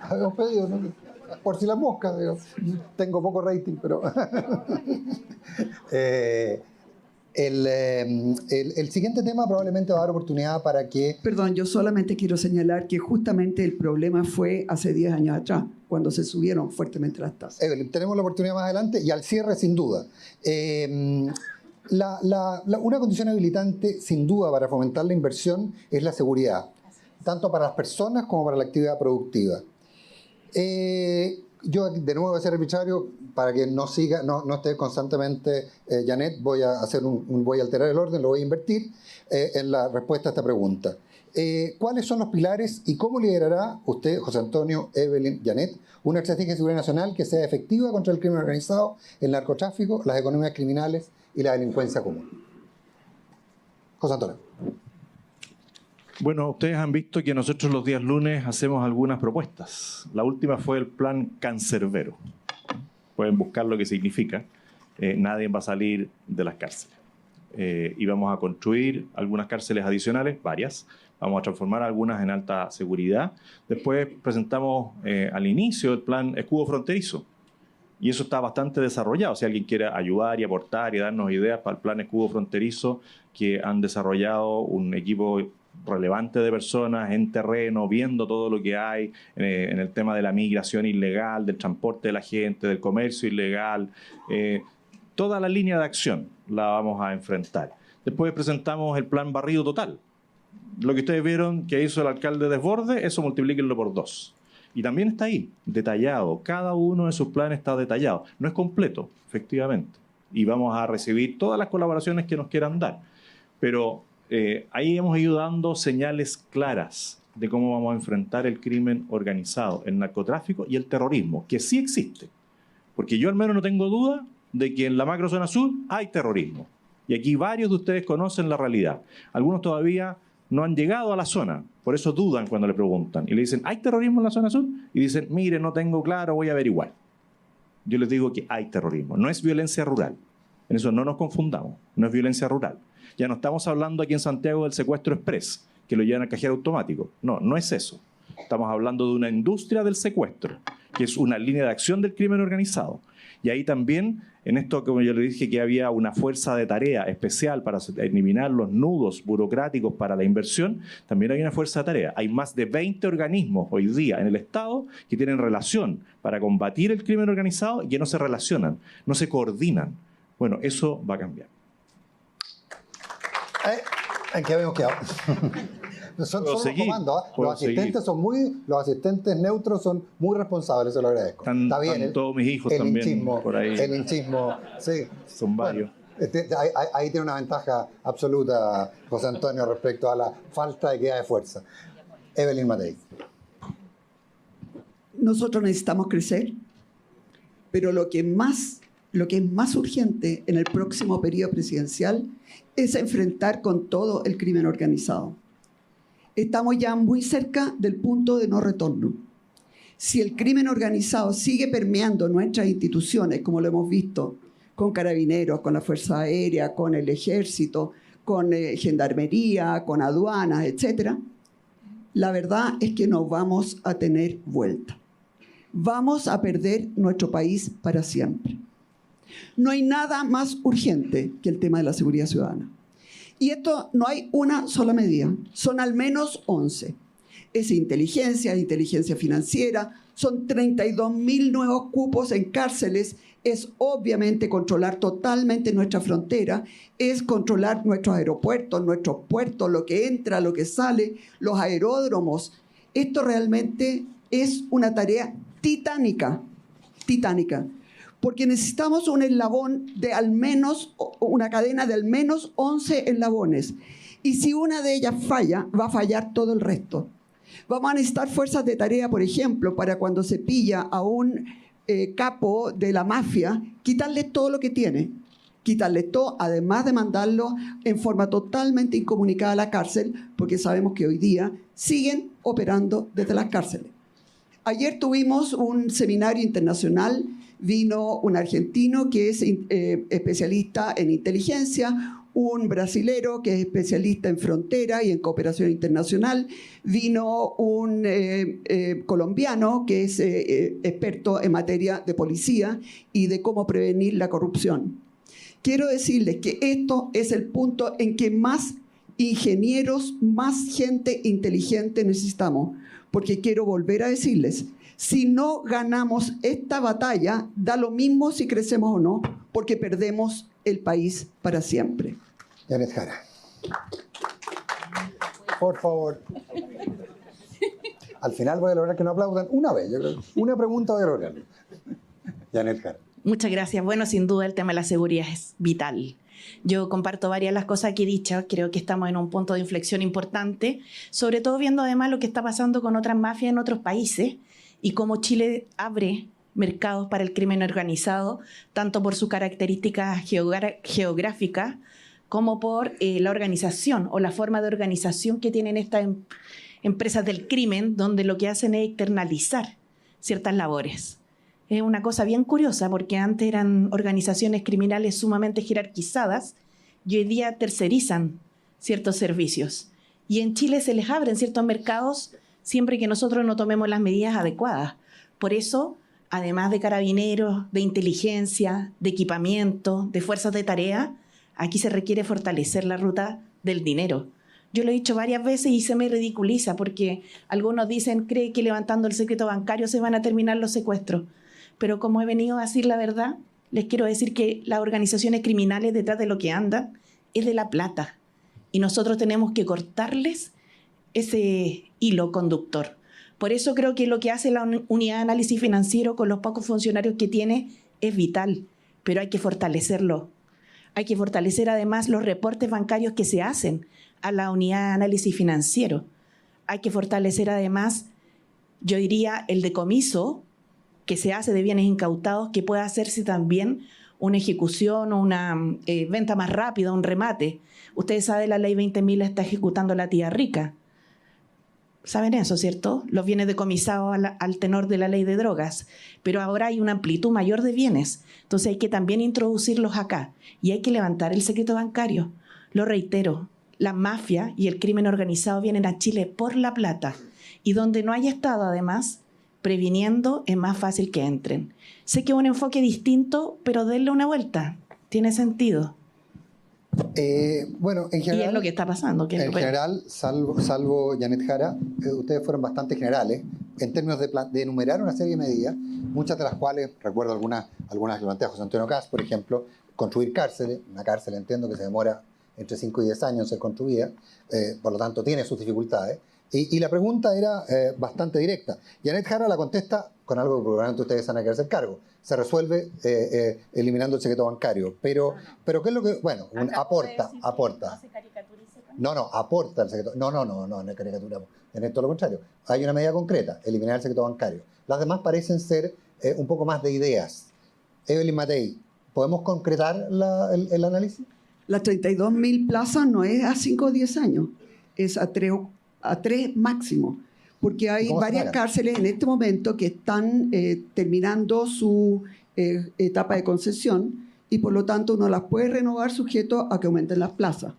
habíamos pedido, ¿no? Por si las moscas, digo, tengo poco rating, pero... El siguiente tema probablemente va a dar oportunidad para que... Perdón, yo solamente quiero señalar que justamente el problema fue hace 10 años atrás, cuando se subieron fuertemente las tasas. Evelyn, tenemos la oportunidad más adelante y al cierre, sin duda. Una condición habilitante, sin duda, para fomentar la inversión es la seguridad, tanto para las personas como para la actividad productiva. Yo, de nuevo, voy a ser arbitrario para que no esté constantemente Janet. Voy a alterar el orden, lo voy a invertir en la respuesta a esta pregunta. ¿Cuáles son los pilares y cómo liderará usted, José Antonio, Evelyn, Janet, una estrategia de seguridad nacional que sea efectiva contra el crimen organizado, el narcotráfico, las economías criminales y la delincuencia común? José Antonio. Bueno, ustedes han visto que nosotros los días lunes hacemos algunas propuestas. La última fue el plan Cancerbero. Pueden buscar lo que significa. Nadie va a salir de las cárceles. Y vamos a construir algunas cárceles adicionales, varias. Vamos a transformar algunas en alta seguridad. Después presentamos al inicio el plan Escudo Fronterizo. Y eso está bastante desarrollado. Si alguien quiere ayudar y aportar y darnos ideas para el plan Escudo Fronterizo, que han desarrollado un equipo relevante de personas en terreno, viendo todo lo que hay en el tema de la migración ilegal, del transporte de la gente, del comercio ilegal. Toda la línea de acción la vamos a enfrentar. Después presentamos el plan Barrido Total. Lo que ustedes vieron que hizo el alcalde Desbordes, eso multiplíquenlo por 2. Y también está ahí, detallado. Cada uno de sus planes está detallado. No es completo, efectivamente. Y vamos a recibir todas las colaboraciones que nos quieran dar. Pero ahí hemos ido dando señales claras de cómo vamos a enfrentar el crimen organizado, el narcotráfico y el terrorismo, que sí existe. Porque yo al menos no tengo duda de que en la macrozona sur hay terrorismo. Y aquí varios de ustedes conocen la realidad. Algunos todavía no han llegado a la zona, por eso dudan cuando le preguntan. Y le dicen, ¿hay terrorismo en la zona sur? Y dicen, mire, no tengo claro, voy a averiguar. Yo les digo que hay terrorismo, no es violencia rural. En eso no nos confundamos, no es violencia rural. Ya no estamos hablando aquí en Santiago del secuestro express, que lo llevan al cajero automático. No, no es eso. Estamos hablando de una industria del secuestro, que es una línea de acción del crimen organizado. Y ahí también, en esto, como yo le dije, que había una fuerza de tarea especial para eliminar los nudos burocráticos para la inversión, también hay una fuerza de tarea. Hay más de 20 organismos hoy día en el Estado que tienen relación para combatir el crimen organizado y que no se relacionan, no se coordinan. Bueno, eso va a cambiar. ¿En qué habíamos quedado? Son los comandos, ¿eh? Los asistentes neutros son muy responsables, se lo agradezco. Está bien. Todos mis hijos también hinchismo, por ahí. El hinchismo, sí. Son varios. Bueno, ahí tiene una ventaja absoluta, José Antonio, respecto a la falta de equidad de fuerza. Evelyn Matei. Nosotros necesitamos crecer, pero lo que es más urgente en el próximo periodo presidencial es enfrentar con todo el crimen organizado. Estamos ya muy cerca del punto de no retorno. Si el crimen organizado sigue permeando nuestras instituciones, como lo hemos visto con Carabineros, con la Fuerza Aérea, con el Ejército, con gendarmería, con aduanas, etc., la verdad es que no vamos a tener vuelta. Vamos a perder nuestro país para siempre. No hay nada más urgente que el tema de la seguridad ciudadana. Y esto no hay una sola medida, son al menos 11. Es inteligencia financiera, son 32.000 nuevos cupos en cárceles, es obviamente controlar totalmente nuestra frontera, es controlar nuestros aeropuertos, nuestros puertos, lo que entra, lo que sale, los aeródromos. Esto realmente es una tarea titánica, porque necesitamos un eslabón de al menos, una cadena de al menos 11 eslabones. Y si una de ellas falla, va a fallar todo el resto. Vamos a necesitar fuerzas de tarea, por ejemplo, para cuando se pilla a un capo de la mafia, quitarle todo lo que tiene. Quitarle todo, además de mandarlo en forma totalmente incomunicada a la cárcel, porque sabemos que hoy día siguen operando desde las cárceles. Ayer tuvimos un seminario internacional. Vino un argentino que es especialista en inteligencia, un brasilero que es especialista en frontera y en cooperación internacional, vino un colombiano que es experto en materia de policía y de cómo prevenir la corrupción. Quiero decirles que esto es el punto en que más ingenieros, más gente inteligente necesitamos, porque quiero volver a decirles, si no ganamos esta batalla, da lo mismo si crecemos o no, porque perdemos el país para siempre. Janet Jara. Por favor. Al final voy a lograr que no aplaudan una vez. Yo creo. Una pregunta voy a lograr. Janet Jara. Muchas gracias. Bueno, sin duda el tema de la seguridad es vital. Yo comparto varias de las cosas que he dicho. Creo que estamos en un punto de inflexión importante, sobre todo viendo además lo que está pasando con otras mafias en otros países, y cómo Chile abre mercados para el crimen organizado, tanto por sus características geográficas como por la organización o la forma de organización que tienen estas empresas del crimen, donde lo que hacen es externalizar ciertas labores. Es una cosa bien curiosa, porque antes eran organizaciones criminales sumamente jerarquizadas y hoy día tercerizan ciertos servicios. Y en Chile se les abren ciertos mercados siempre que nosotros no tomemos las medidas adecuadas. Por eso, además de carabineros, de inteligencia, de equipamiento, de fuerzas de tarea, aquí se requiere fortalecer la ruta del dinero. Yo lo he dicho varias veces y se me ridiculiza, porque algunos dicen, cree que levantando el secreto bancario se van a terminar los secuestros. Pero como he venido a decir la verdad, les quiero decir que las organizaciones criminales detrás de lo que andan es de la plata. Y nosotros tenemos que cortarles ese hilo conductor. Por eso creo que lo que hace la unidad de análisis financiero con los pocos funcionarios que tiene es vital, pero hay que fortalecerlo. Hay que fortalecer además los reportes bancarios que se hacen a la unidad de análisis financiero. Hay que fortalecer además, yo diría, el decomiso que se hace de bienes incautados, que pueda hacerse también una ejecución o una venta más rápida, un remate. Ustedes saben, la ley 20.000 está ejecutando la tía rica. ¿Saben eso, cierto? Los bienes decomisados al tenor de la ley de drogas. Pero ahora hay una amplitud mayor de bienes. Entonces hay que también introducirlos acá. Y hay que levantar el secreto bancario. Lo reitero, la mafia y el crimen organizado vienen a Chile por la plata. Y donde no haya Estado, además, previniendo, es más fácil que entren. Sé que es un enfoque distinto, pero denle una vuelta. Tiene sentido. Bueno, en general, y es lo que está pasando. En general, salvo Janet Jara, ustedes fueron bastante generales en términos de enumerar una serie de medidas, muchas de las cuales, recuerdo algunas que plantea José Antonio Kast, por ejemplo, construir cárceles. Una cárcel entiendo que se demora entre 5 y 10 años en ser construida, por lo tanto tiene sus dificultades. Y la pregunta era bastante directa. Janet Jara la contesta con algo que probablemente ustedes van a querer hacer cargo. Se resuelve eliminando el secreto bancario. Pero ¿qué es lo que...? Bueno, aporta. No, aporta el secreto. No es caricatura. Es todo lo contrario. Hay una medida concreta, eliminar el secreto bancario. Las demás parecen ser un poco más de ideas. Evelyn Matei, ¿podemos concretar el análisis? Las 32.000 plazas no es a 5 o 10 años, es a 3 máximo, porque hay varias cárceles en este momento que están terminando su etapa de concesión y por lo tanto uno las puede renovar sujeto a que aumenten las plazas.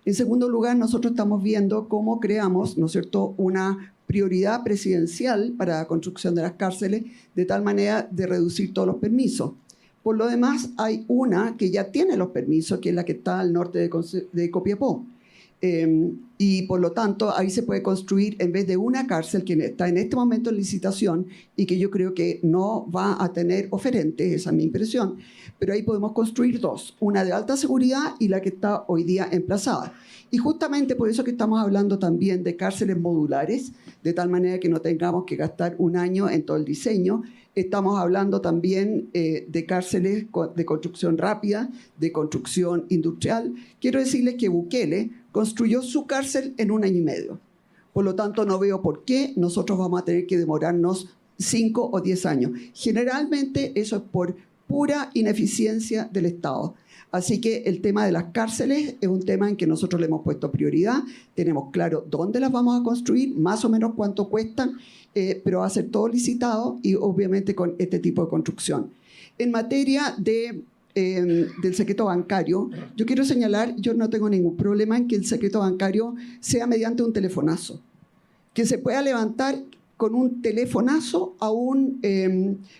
En segundo lugar, nosotros estamos viendo cómo creamos, ¿no es cierto?, una prioridad presidencial para la construcción de las cárceles, de tal manera de reducir todos los permisos. Por lo demás, hay una que ya tiene los permisos, que es la que está al norte de Copiapó. Y por lo tanto, ahí se puede construir, en vez de una cárcel que está en este momento en licitación y que yo creo que no va a tener oferentes, esa es mi impresión, pero ahí podemos construir dos, una de alta seguridad y la que está hoy día emplazada. Y justamente por eso que estamos hablando también de cárceles modulares, de tal manera que no tengamos que gastar un año en todo el diseño. Estamos hablando también de cárceles de construcción rápida, de construcción industrial. Quiero decirles que Bukele construyó su cárcel en 1 año y medio. Por lo tanto, no veo por qué nosotros vamos a tener que demorarnos 5 o 10 años. Generalmente eso es por pura ineficiencia del Estado. Así que el tema de las cárceles es un tema en que nosotros le hemos puesto prioridad. Tenemos claro dónde las vamos a construir, más o menos cuánto cuestan, pero va a ser todo licitado y obviamente con este tipo de construcción. En materia del secreto bancario, yo quiero señalar, yo no tengo ningún problema en que el secreto bancario sea mediante un telefonazo, que se pueda levantar con un telefonazo a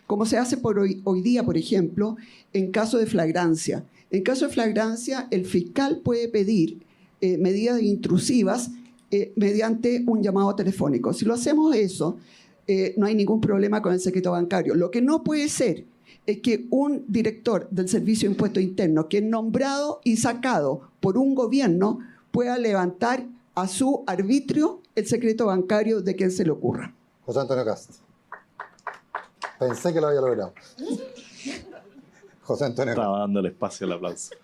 como se hace hoy día, por ejemplo, en caso de flagrancia. En caso de flagrancia, el fiscal puede pedir medidas intrusivas mediante un llamado telefónico. Si lo hacemos eso, no hay ningún problema con el secreto bancario. Lo que no puede ser es que un director del Servicio de Impuestos Internos, que es nombrado y sacado por un gobierno, pueda levantar a su arbitrio el secreto bancario de quien se le ocurra. José Antonio Cast. Pensé que lo había logrado. José Antonio Cast. Estaba dándole espacio al aplauso.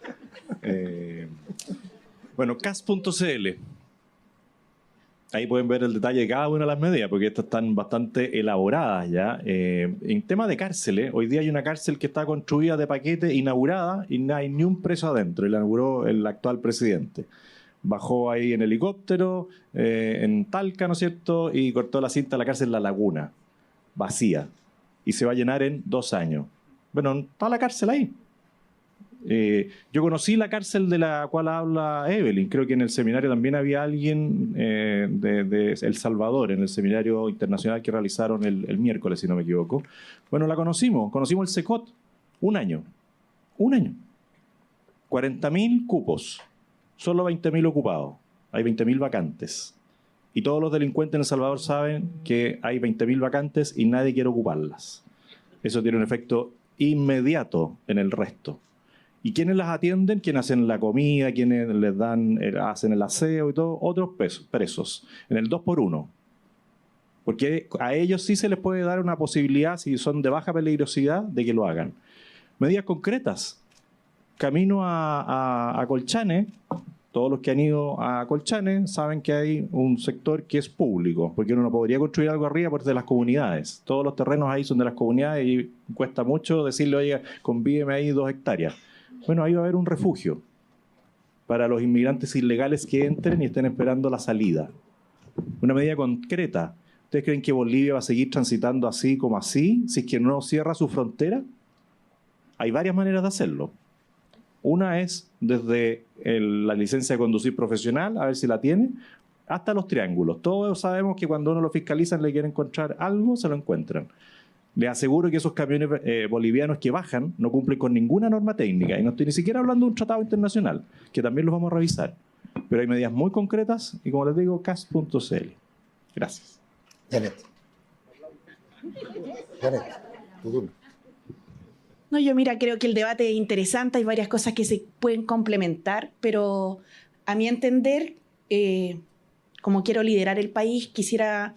Bueno, Cast.cl. Ahí pueden ver el detalle de cada una de las medidas, porque estas están bastante elaboradas ya. En tema de cárceles, hoy día hay una cárcel que está construida de paquete, inaugurada, y no hay ni un preso adentro, y la inauguró el actual presidente. Bajó ahí en helicóptero, en Talca, ¿no es cierto?, y cortó la cinta de la cárcel La Laguna, vacía, y se va a llenar en 2 años. Bueno, está la cárcel ahí. Yo conocí la cárcel de la cual habla Evelyn. Creo que en el seminario también había alguien de El Salvador, en el seminario internacional que realizaron el miércoles, si no me equivoco. Bueno, la conocimos el SECOT. 1 año. 40.000 cupos. Solo 20.000 ocupados. Hay 20.000 vacantes. Y todos los delincuentes en El Salvador saben que hay 20.000 vacantes y nadie quiere ocuparlas. Eso tiene un efecto inmediato en el resto. ¿Y quiénes las atienden? ¿Quiénes hacen la comida? ¿Quiénes les hacen el aseo y todo? Otros presos, en el 2x1. Porque a ellos sí se les puede dar una posibilidad, si son de baja peligrosidad, de que lo hagan. Medidas concretas. Camino a Colchane, todos los que han ido a Colchane saben que hay un sector que es público, porque uno no podría construir algo arriba porque es de las comunidades. Todos los terrenos ahí son de las comunidades y cuesta mucho decirle, oye, convíveme ahí 2 hectáreas. Bueno, ahí va a haber un refugio para los inmigrantes ilegales que entren y estén esperando la salida. Una medida concreta. ¿Ustedes creen que Bolivia va a seguir transitando así como así, si es que no cierra su frontera? Hay varias maneras de hacerlo. Una es desde la licencia de conducir profesional, a ver si la tiene, hasta los triángulos. Todos sabemos que cuando uno lo fiscalizan le quiere encontrar algo, se lo encuentran. Les aseguro que esos camiones bolivianos que bajan no cumplen con ninguna norma técnica. Y no estoy ni siquiera hablando de un tratado internacional, que también los vamos a revisar. Pero hay medidas muy concretas y, como les digo, CAS.cl. Gracias. Janet, tu turno. No, yo creo que el debate es interesante, hay varias cosas que se pueden complementar, pero a mi entender, como quiero liderar el país, quisiera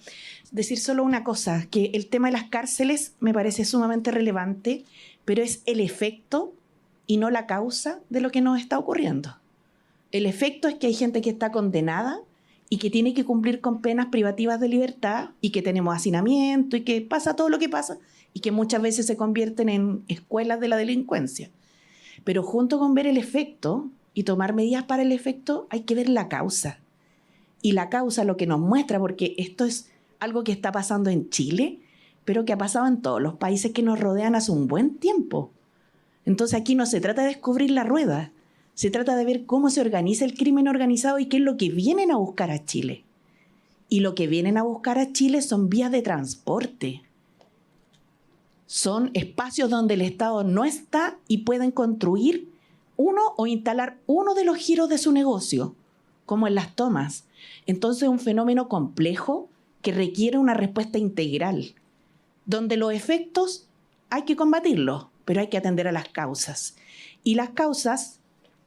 decir solo una cosa, que el tema de las cárceles me parece sumamente relevante, pero es el efecto y no la causa de lo que nos está ocurriendo. El efecto es que hay gente que está condenada y que tiene que cumplir con penas privativas de libertad y que tenemos hacinamiento y que pasa todo lo que pasa y que muchas veces se convierten en escuelas de la delincuencia. Pero junto con ver el efecto y tomar medidas para el efecto, hay que ver la causa. Y la causa lo que nos muestra, porque esto es algo que está pasando en Chile, pero que ha pasado en todos los países que nos rodean hace un buen tiempo. Entonces aquí no se trata de descubrir la rueda, Se trata de ver cómo se organiza el crimen organizado y qué es lo que vienen a buscar a Chile. Y lo que vienen a buscar a Chile son vías de transporte. Son espacios donde el Estado no está y pueden construir uno o instalar uno de los giros de su negocio, como en las tomas. Entonces es un fenómeno complejo que requiere una respuesta integral, donde los efectos hay que combatirlos, pero hay que atender a las causas. Y las causas,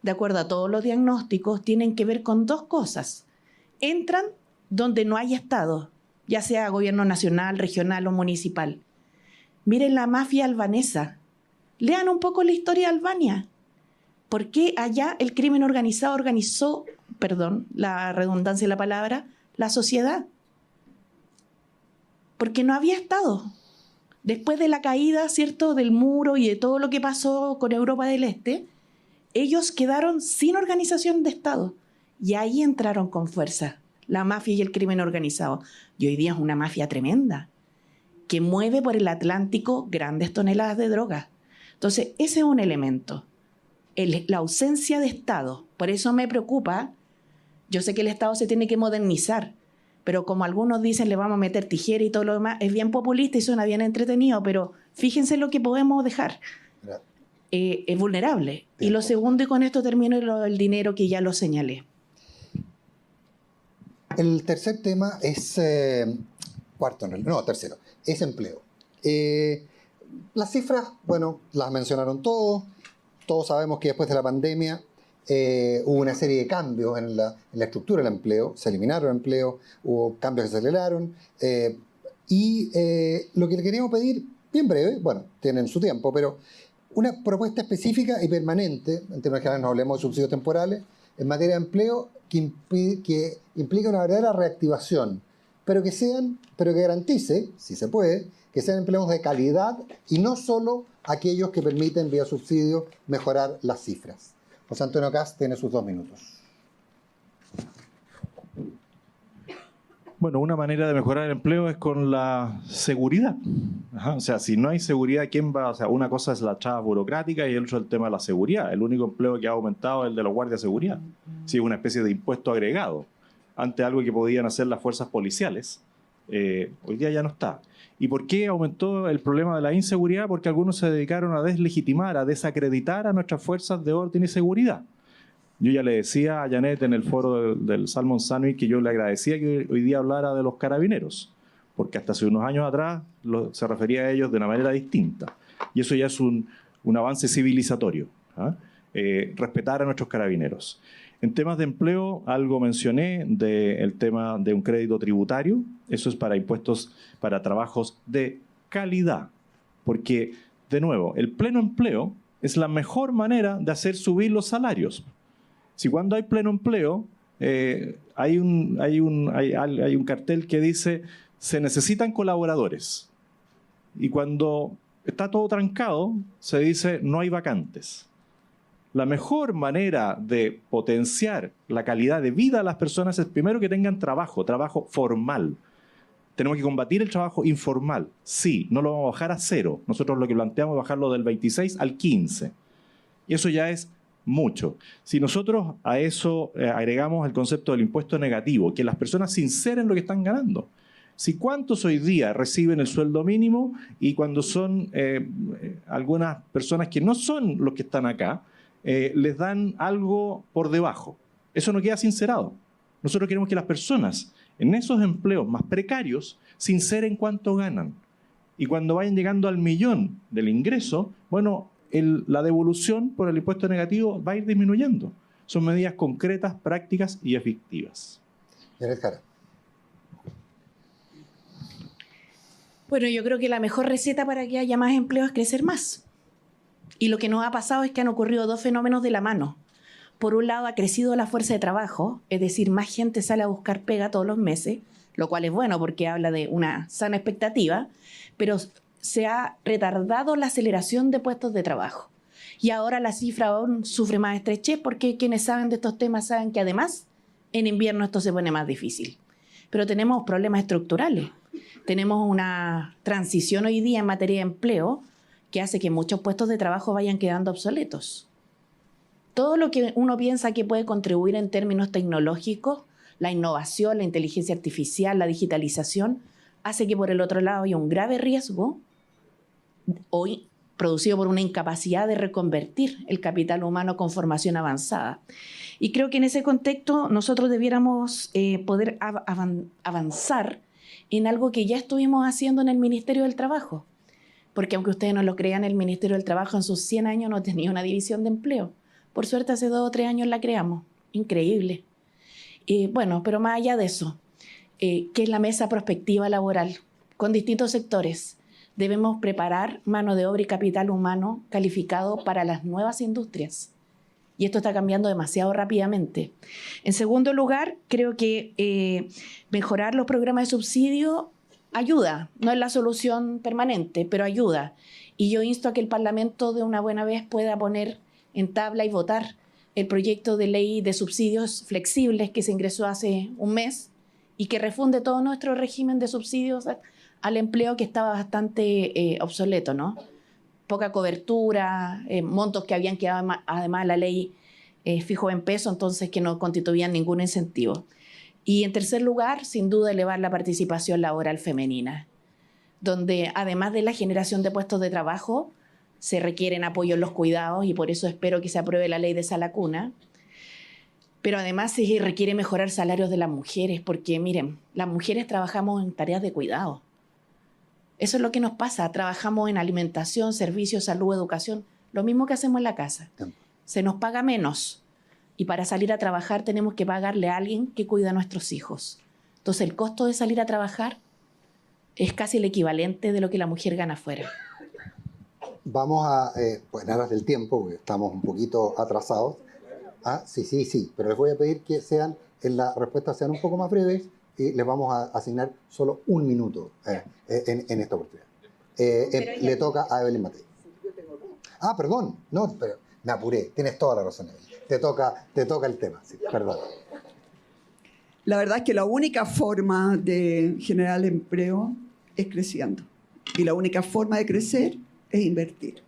de acuerdo a todos los diagnósticos, tienen que ver con dos cosas. Entran donde no hay Estado, ya sea gobierno nacional, regional o municipal. Miren la mafia albanesa. Lean un poco la historia de Albania. ¿Por qué allá el crimen organizado organizó, perdón, la redundancia de la palabra, la sociedad? Porque no había Estado. Después de la caída, ¿cierto?, del muro y de todo lo que pasó con Europa del Este, ellos quedaron sin organización de Estado. Y ahí entraron con fuerza la mafia y el crimen organizado. Y hoy día es una mafia tremenda, que mueve por el Atlántico grandes toneladas de drogas. Entonces, ese es un elemento. La ausencia de Estado. Por eso me preocupa. Yo sé que el Estado se tiene que modernizar, pero como algunos dicen, le vamos a meter tijera y todo lo demás, es bien populista y suena bien entretenido, pero fíjense lo que podemos dejar. Es vulnerable. Tiempo. Y lo segundo, y con esto termino, el dinero, que ya lo señalé. El tercer tema es... tercero. Es empleo. Las cifras, bueno, las mencionaron todos. Todos sabemos que después de la pandemia hubo una serie de cambios en la estructura del empleo. Se eliminaron empleos, hubo cambios que se aceleraron. Lo que le queríamos pedir, bien breve, bueno, tienen su tiempo, pero una propuesta específica y permanente, en términos generales no hablemos de subsidios temporales, en materia de empleo que implica una verdadera reactivación, pero que garantice, si se puede, que sean empleos de calidad y no solo aquellos que permiten vía subsidio mejorar las cifras. José Antonio Kast tiene sus 2 minutos. Bueno, una manera de mejorar el empleo es con la seguridad. O sea, si no hay seguridad, ¿quién va? O sea, una cosa es la traba burocrática y el otro es el tema de la seguridad. El único empleo que ha aumentado es el de los guardias de seguridad. Sí, una especie de impuesto agregado. Antes algo que podían hacer las fuerzas policiales, hoy día ya no está. ¿Y por qué aumentó el problema de la inseguridad? Porque algunos se dedicaron a deslegitimar, a desacreditar a nuestras fuerzas de orden y seguridad. Yo ya le decía a Janet en el foro del Salmon Sandwich que yo le agradecía que hoy día hablara de los carabineros, porque hasta hace unos años atrás se refería a ellos de una manera distinta. Y eso ya es un avance civilizatorio, respetar a nuestros carabineros. En temas de empleo, algo mencioné del tema de un crédito tributario. Eso es para impuestos, para trabajos de calidad. Porque, de nuevo, el pleno empleo es la mejor manera de hacer subir los salarios. Si cuando hay pleno empleo, hay un cartel que dice se necesitan colaboradores. Y cuando está todo trancado, se dice no hay vacantes. La mejor manera de potenciar la calidad de vida de las personas es primero que tengan trabajo formal. Tenemos que combatir el trabajo informal. Sí, no lo vamos a bajar a 0. Nosotros lo que planteamos es bajarlo del 26 al 15. Y eso ya es mucho. Si nosotros a eso agregamos el concepto del impuesto negativo, que las personas sinceren lo que están ganando. Si cuántos hoy día reciben el sueldo mínimo y cuando son algunas personas que no son los que están acá, les dan algo por debajo. Eso no queda sincerado. Nosotros queremos que las personas en esos empleos más precarios sinceren cuánto ganan. Y cuando vayan llegando al millón del ingreso, bueno, la devolución por el impuesto negativo va a ir disminuyendo. Son medidas concretas, prácticas y efectivas. Janet Jara. Bueno, yo creo que la mejor receta para que haya más empleo es crecer más. Y lo que nos ha pasado es que han ocurrido 2 fenómenos de la mano. Por un lado, ha crecido la fuerza de trabajo, es decir, más gente sale a buscar pega todos los meses, lo cual es bueno porque habla de una sana expectativa, pero se ha retardado la aceleración de puestos de trabajo. Y ahora la cifra aún sufre más estrechez porque quienes saben de estos temas saben que además en invierno esto se pone más difícil. Pero tenemos problemas estructurales. Tenemos una transición hoy día en materia de empleo que hace que muchos puestos de trabajo vayan quedando obsoletos. Todo lo que uno piensa que puede contribuir en términos tecnológicos, la innovación, la inteligencia artificial, la digitalización, hace que por el otro lado haya un grave riesgo hoy producido por una incapacidad de reconvertir el capital humano con formación avanzada. Y creo que en ese contexto nosotros debiéramos poder avanzar en algo que ya estuvimos haciendo en el Ministerio del Trabajo. Porque aunque ustedes no lo crean, el Ministerio del Trabajo en sus 100 años no tenía una división de empleo. Por suerte hace 2 o 3 años la creamos. Increíble. Bueno, pero más allá de eso, ¿qué es la mesa prospectiva laboral? Con distintos sectores. Debemos preparar mano de obra y capital humano calificado para las nuevas industrias. Y esto está cambiando demasiado rápidamente. En segundo lugar, creo que mejorar los programas de subsidio ayuda. No es la solución permanente, pero ayuda. Y yo insto a que el Parlamento de una buena vez pueda poner en tabla y votar el proyecto de ley de subsidios flexibles que se ingresó hace un mes y que refunde todo nuestro régimen de subsidios al empleo que estaba bastante obsoleto, ¿no? Poca cobertura, montos que habían quedado además la ley fijo en peso, entonces que no constituían ningún incentivo. Y en tercer lugar, sin duda, elevar la participación laboral femenina, donde además de la generación de puestos de trabajo, se requieren apoyo en los cuidados y por eso espero que se apruebe la ley de sala cuna. Pero además se requiere mejorar salarios de las mujeres, porque miren, las mujeres trabajamos en tareas de cuidado. Eso es lo que nos pasa, trabajamos en alimentación, servicios, salud, educación, lo mismo que hacemos en la casa. Se nos paga menos y para salir a trabajar tenemos que pagarle a alguien que cuida a nuestros hijos. Entonces el costo de salir a trabajar es casi el equivalente de lo que la mujer gana afuera. Vamos a, pues en aras del tiempo, porque estamos un poquito atrasados. Sí, pero les voy a pedir que sean, en la respuesta sean un poco más breves y les vamos a asignar solo 1 minuto en esta oportunidad. Le toca a Evelyn Matei. Perdón, no, pero me apuré, tienes toda la razón, Evelyn. Te toca el tema, sí, perdón. La verdad es que la única forma de generar empleo es creciendo. Y la única forma de crecer es invertir.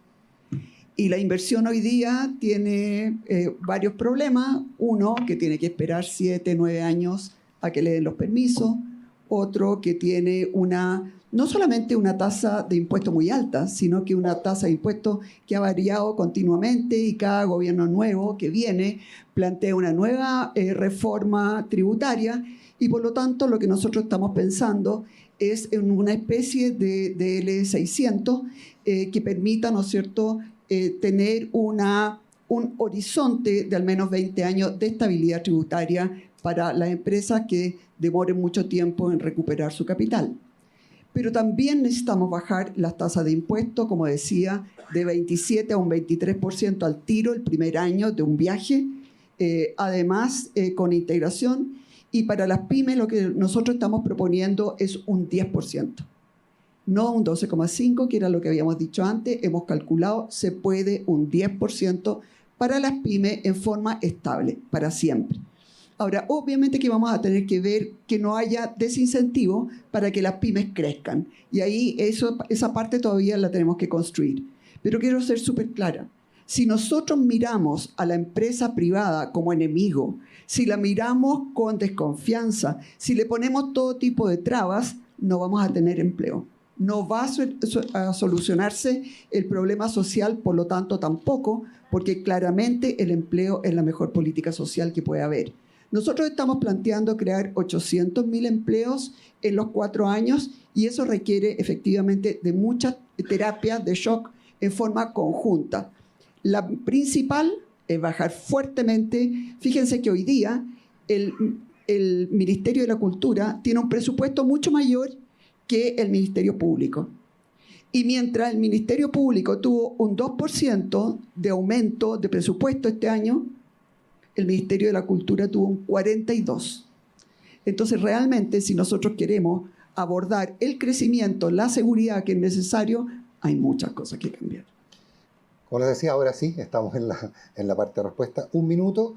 Y la inversión hoy día tiene varios problemas. Uno, que tiene que esperar 7, 9 años a que le den los permisos. Otro, que tiene no solamente una tasa de impuesto muy alta, sino que una tasa de impuesto que ha variado continuamente y cada gobierno nuevo que viene plantea una nueva reforma tributaria y por lo tanto lo que nosotros estamos pensando es en una especie de L600 que permita, ¿no es cierto?, tener un horizonte de al menos 20 años de estabilidad tributaria para las empresas que demoren mucho tiempo en recuperar su capital. Pero también necesitamos bajar las tasas de impuestos, como decía, de 27 a un 23% al tiro el primer año de un viaje, además con integración. Y para las pymes lo que nosotros estamos proponiendo es un 10%. No un 12,5%, que era lo que habíamos dicho antes. Hemos calculado, se puede un 10% para las pymes en forma estable, para siempre. Ahora, obviamente que vamos a tener que ver que no haya desincentivo para que las pymes crezcan. Y ahí esa parte todavía la tenemos que construir. Pero quiero ser súper clara. Si nosotros miramos a la empresa privada como enemigo, si la miramos con desconfianza, si le ponemos todo tipo de trabas, no vamos a tener empleo. No va a solucionarse el problema social, por lo tanto tampoco, porque claramente el empleo es la mejor política social que puede haber. Nosotros estamos planteando crear 800.000 empleos en los 4 años y eso requiere efectivamente de muchas terapias de shock en forma conjunta. La principal es bajar fuertemente. Fíjense que hoy día el Ministerio de la Cultura tiene un presupuesto mucho mayor que el Ministerio Público. Y mientras el Ministerio Público tuvo un 2% de aumento de presupuesto este año, el Ministerio de la Cultura tuvo un 42%. Entonces, realmente, si nosotros queremos abordar el crecimiento, la seguridad que es necesario, hay muchas cosas que cambiar. Como les decía, ahora sí, estamos en la parte de respuesta. 1 minuto.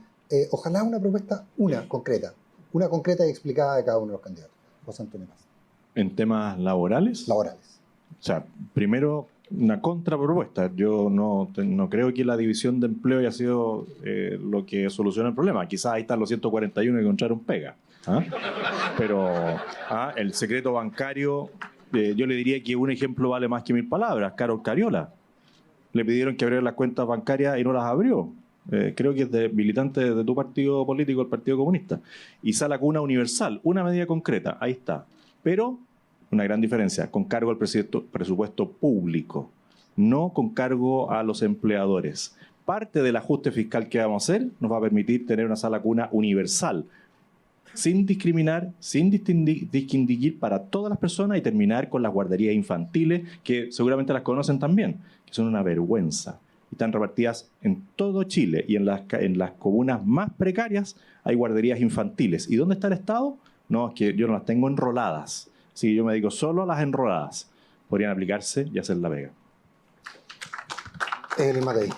Ojalá una propuesta, una concreta y explicada de cada uno de los candidatos. José Antonio Paz. ¿En temas laborales? Laborales. O sea, primero, una contrapropuesta. Yo no creo que la división de empleo haya sido lo que soluciona el problema. Quizás ahí están los 141 que encontraron pega. Pero el secreto bancario, yo le diría que un ejemplo vale más que 1000 palabras. Carol Cariola. Le pidieron que abriera las cuentas bancarias y no las abrió. Creo que es de militante de tu partido político, el Partido Comunista. Y sala con una universal, una medida concreta, ahí está. Pero una gran diferencia, con cargo al presupuesto público, no con cargo a los empleadores. Parte del ajuste fiscal que vamos a hacer nos va a permitir tener una sala cuna universal, sin discriminar, sin distinguir para todas las personas y terminar con las guarderías infantiles, que seguramente las conocen también, que son una vergüenza. Y están repartidas en todo Chile y en las comunas más precarias hay guarderías infantiles. ¿Y dónde está el Estado? No, es que yo no las tengo enroladas. Sí, yo me dedico solo a las enroladas. Podrían aplicarse y hacer la pega. Evelyn Matei.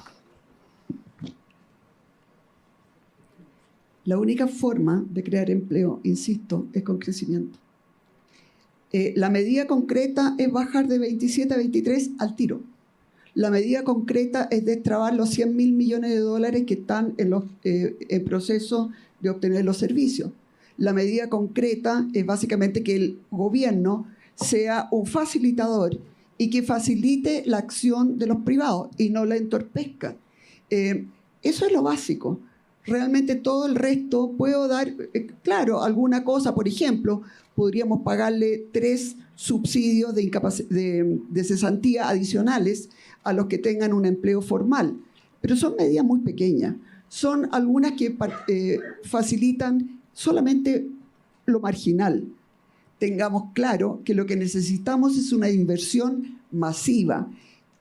La única forma de crear empleo, insisto, es con crecimiento. La medida concreta es bajar de 27 a 23 al tiro. La medida concreta es destrabar los 100.000 millones de dólares que están en proceso de obtener los servicios. La medida concreta es básicamente que el gobierno sea un facilitador y que facilite la acción de los privados y no la entorpezca. Eso es lo básico. Realmente todo el resto puedo dar, claro, alguna cosa, por ejemplo, podríamos pagarle 3 subsidios de cesantía adicionales a los que tengan un empleo formal, pero son medidas muy pequeñas. Son algunas que facilitan solamente lo marginal. Tengamos claro que lo que necesitamos es una inversión masiva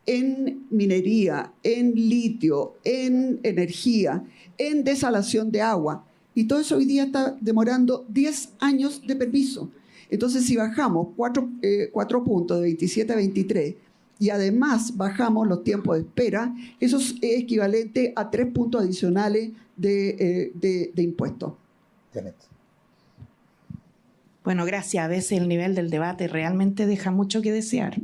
en minería, en litio, en energía, en desalación de agua. Y todo eso hoy día está demorando 10 años de permiso. Entonces, si bajamos 4 puntos de 27 a 23 y además bajamos los tiempos de espera, eso es equivalente a 3 puntos adicionales de impuestos. Janet. Bueno, gracias. A veces el nivel del debate realmente deja mucho que desear.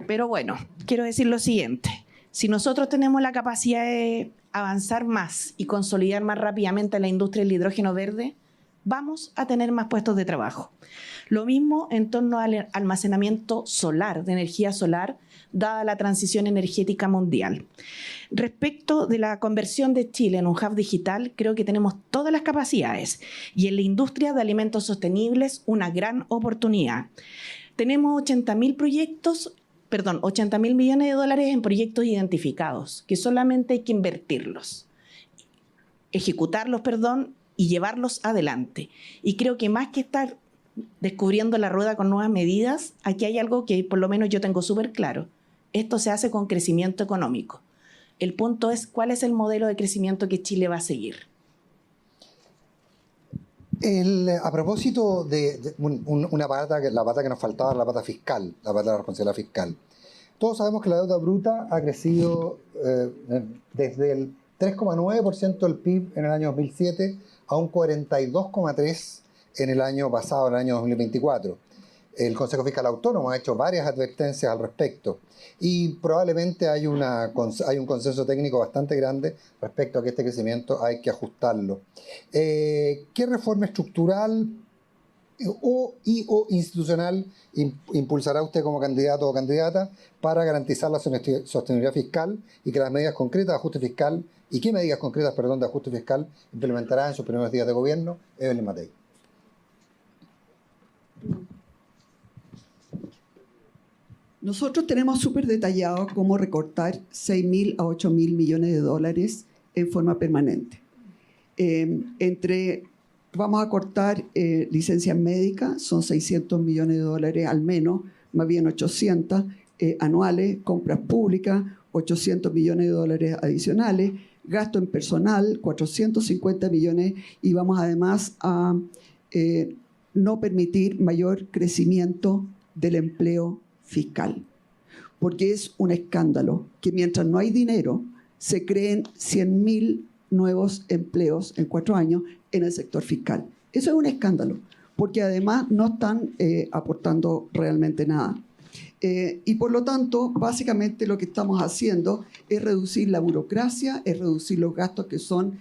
Pero bueno, quiero decir lo siguiente. Si nosotros tenemos la capacidad de avanzar más y consolidar más rápidamente la industria del hidrógeno verde, vamos a tener más puestos de trabajo. Lo mismo en torno al almacenamiento solar, de energía solar, dada la transición energética mundial. Respecto de la conversión de Chile en un hub digital, creo que tenemos todas las capacidades y en la industria de alimentos sostenibles una gran oportunidad. Tenemos 80.000 millones de dólares en proyectos identificados, que solamente hay que ejecutarlos, y llevarlos adelante. Y creo que más que estar descubriendo la rueda con nuevas medidas, aquí hay algo que por lo menos yo tengo súper claro. Esto se hace con crecimiento económico. El punto es cuál es el modelo de crecimiento que Chile va a seguir. A propósito de una pata, la pata que nos faltaba, la pata fiscal, la pata de la responsabilidad fiscal. Todos sabemos que la deuda bruta ha crecido desde el 3,9% del PIB en el año 2007 a un 42,3% en el año pasado, en el año 2024. El Consejo Fiscal Autónomo ha hecho varias advertencias al respecto y probablemente hay un consenso técnico bastante grande respecto a que este crecimiento hay que ajustarlo. ¿Qué reforma estructural o institucional impulsará usted como candidato o candidata para garantizar la sostenibilidad fiscal y que las medidas concretas de ajuste fiscal y qué medidas concretas, de ajuste fiscal implementará en sus primeros días de gobierno? Evelyn Matei. Nosotros tenemos súper detallado cómo recortar 6.000 a 8.000 millones de dólares en forma permanente. Vamos a cortar licencias médicas, son 600 millones de dólares al menos, más bien 800 anuales, compras públicas, 800 millones de dólares adicionales, gasto en personal, 450 millones, y vamos además a no permitir mayor crecimiento del empleo fiscal, porque es un escándalo que mientras no hay dinero se creen 100.000 nuevos empleos en 4 años en el sector fiscal. Eso es un escándalo, porque además no están aportando realmente nada. Y por lo tanto, básicamente lo que estamos haciendo es reducir la burocracia, es reducir los gastos que son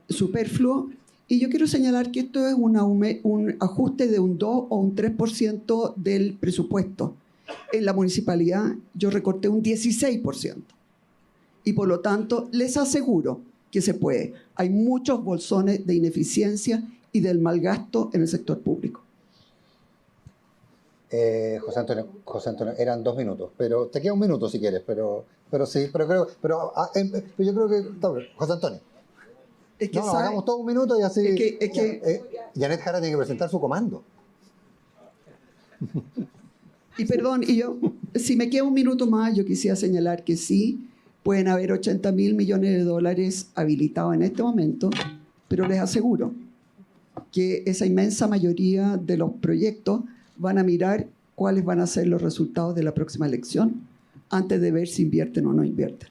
superfluos. Y yo quiero señalar que esto es un ajuste de un 2 o un 3% del presupuesto. En la municipalidad yo recorté un 16%. Y por lo tanto, les aseguro que se puede. Hay muchos bolsones de ineficiencia y del mal gasto en el sector público. José Antonio, eran 2 minutos, pero te queda 1 minuto si quieres, pero sí, yo creo que, José Antonio, Es que hagamos todo 1 minuto y así. Es que Janet Jara tiene que presentar su comando. Y perdón, si me queda 1 minuto más, yo quisiera señalar que sí, pueden haber 80.000 millones de dólares habilitados en este momento, pero les aseguro que esa inmensa mayoría de los proyectos van a mirar cuáles van a ser los resultados de la próxima elección antes de ver si invierten o no invierten.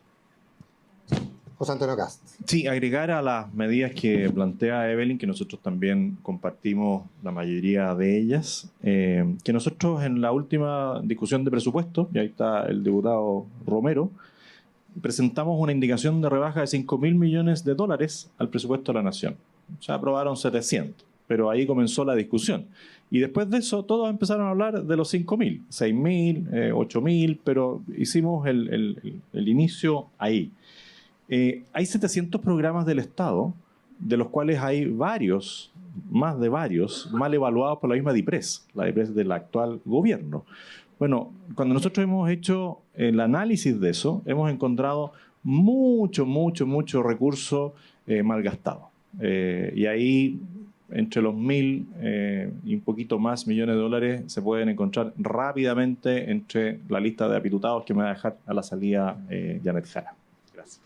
José Antonio Cast. Sí, agregar a las medidas que plantea Evelyn, que nosotros también compartimos la mayoría de ellas, que nosotros en la última discusión de presupuesto, y ahí está el diputado Romero, presentamos una indicación de rebaja de $5.000 millones al presupuesto de la Nación. Se aprobaron 700, pero ahí comenzó la discusión. Y después de eso, todos empezaron a hablar de los 5.000, 6.000, 8.000, pero hicimos el inicio ahí. Hay 700 programas del Estado, de los cuales hay varios, más de varios, mal evaluados por la misma DIPRES, la DIPRES del actual gobierno. Bueno, cuando nosotros hemos hecho el análisis de eso, hemos encontrado mucho recurso mal gastado. Y ahí, entre los 1.000 y un poquito más millones de dólares, se pueden encontrar rápidamente entre la lista de apitutados que me va a dejar a la salida Janet Jara. Gracias.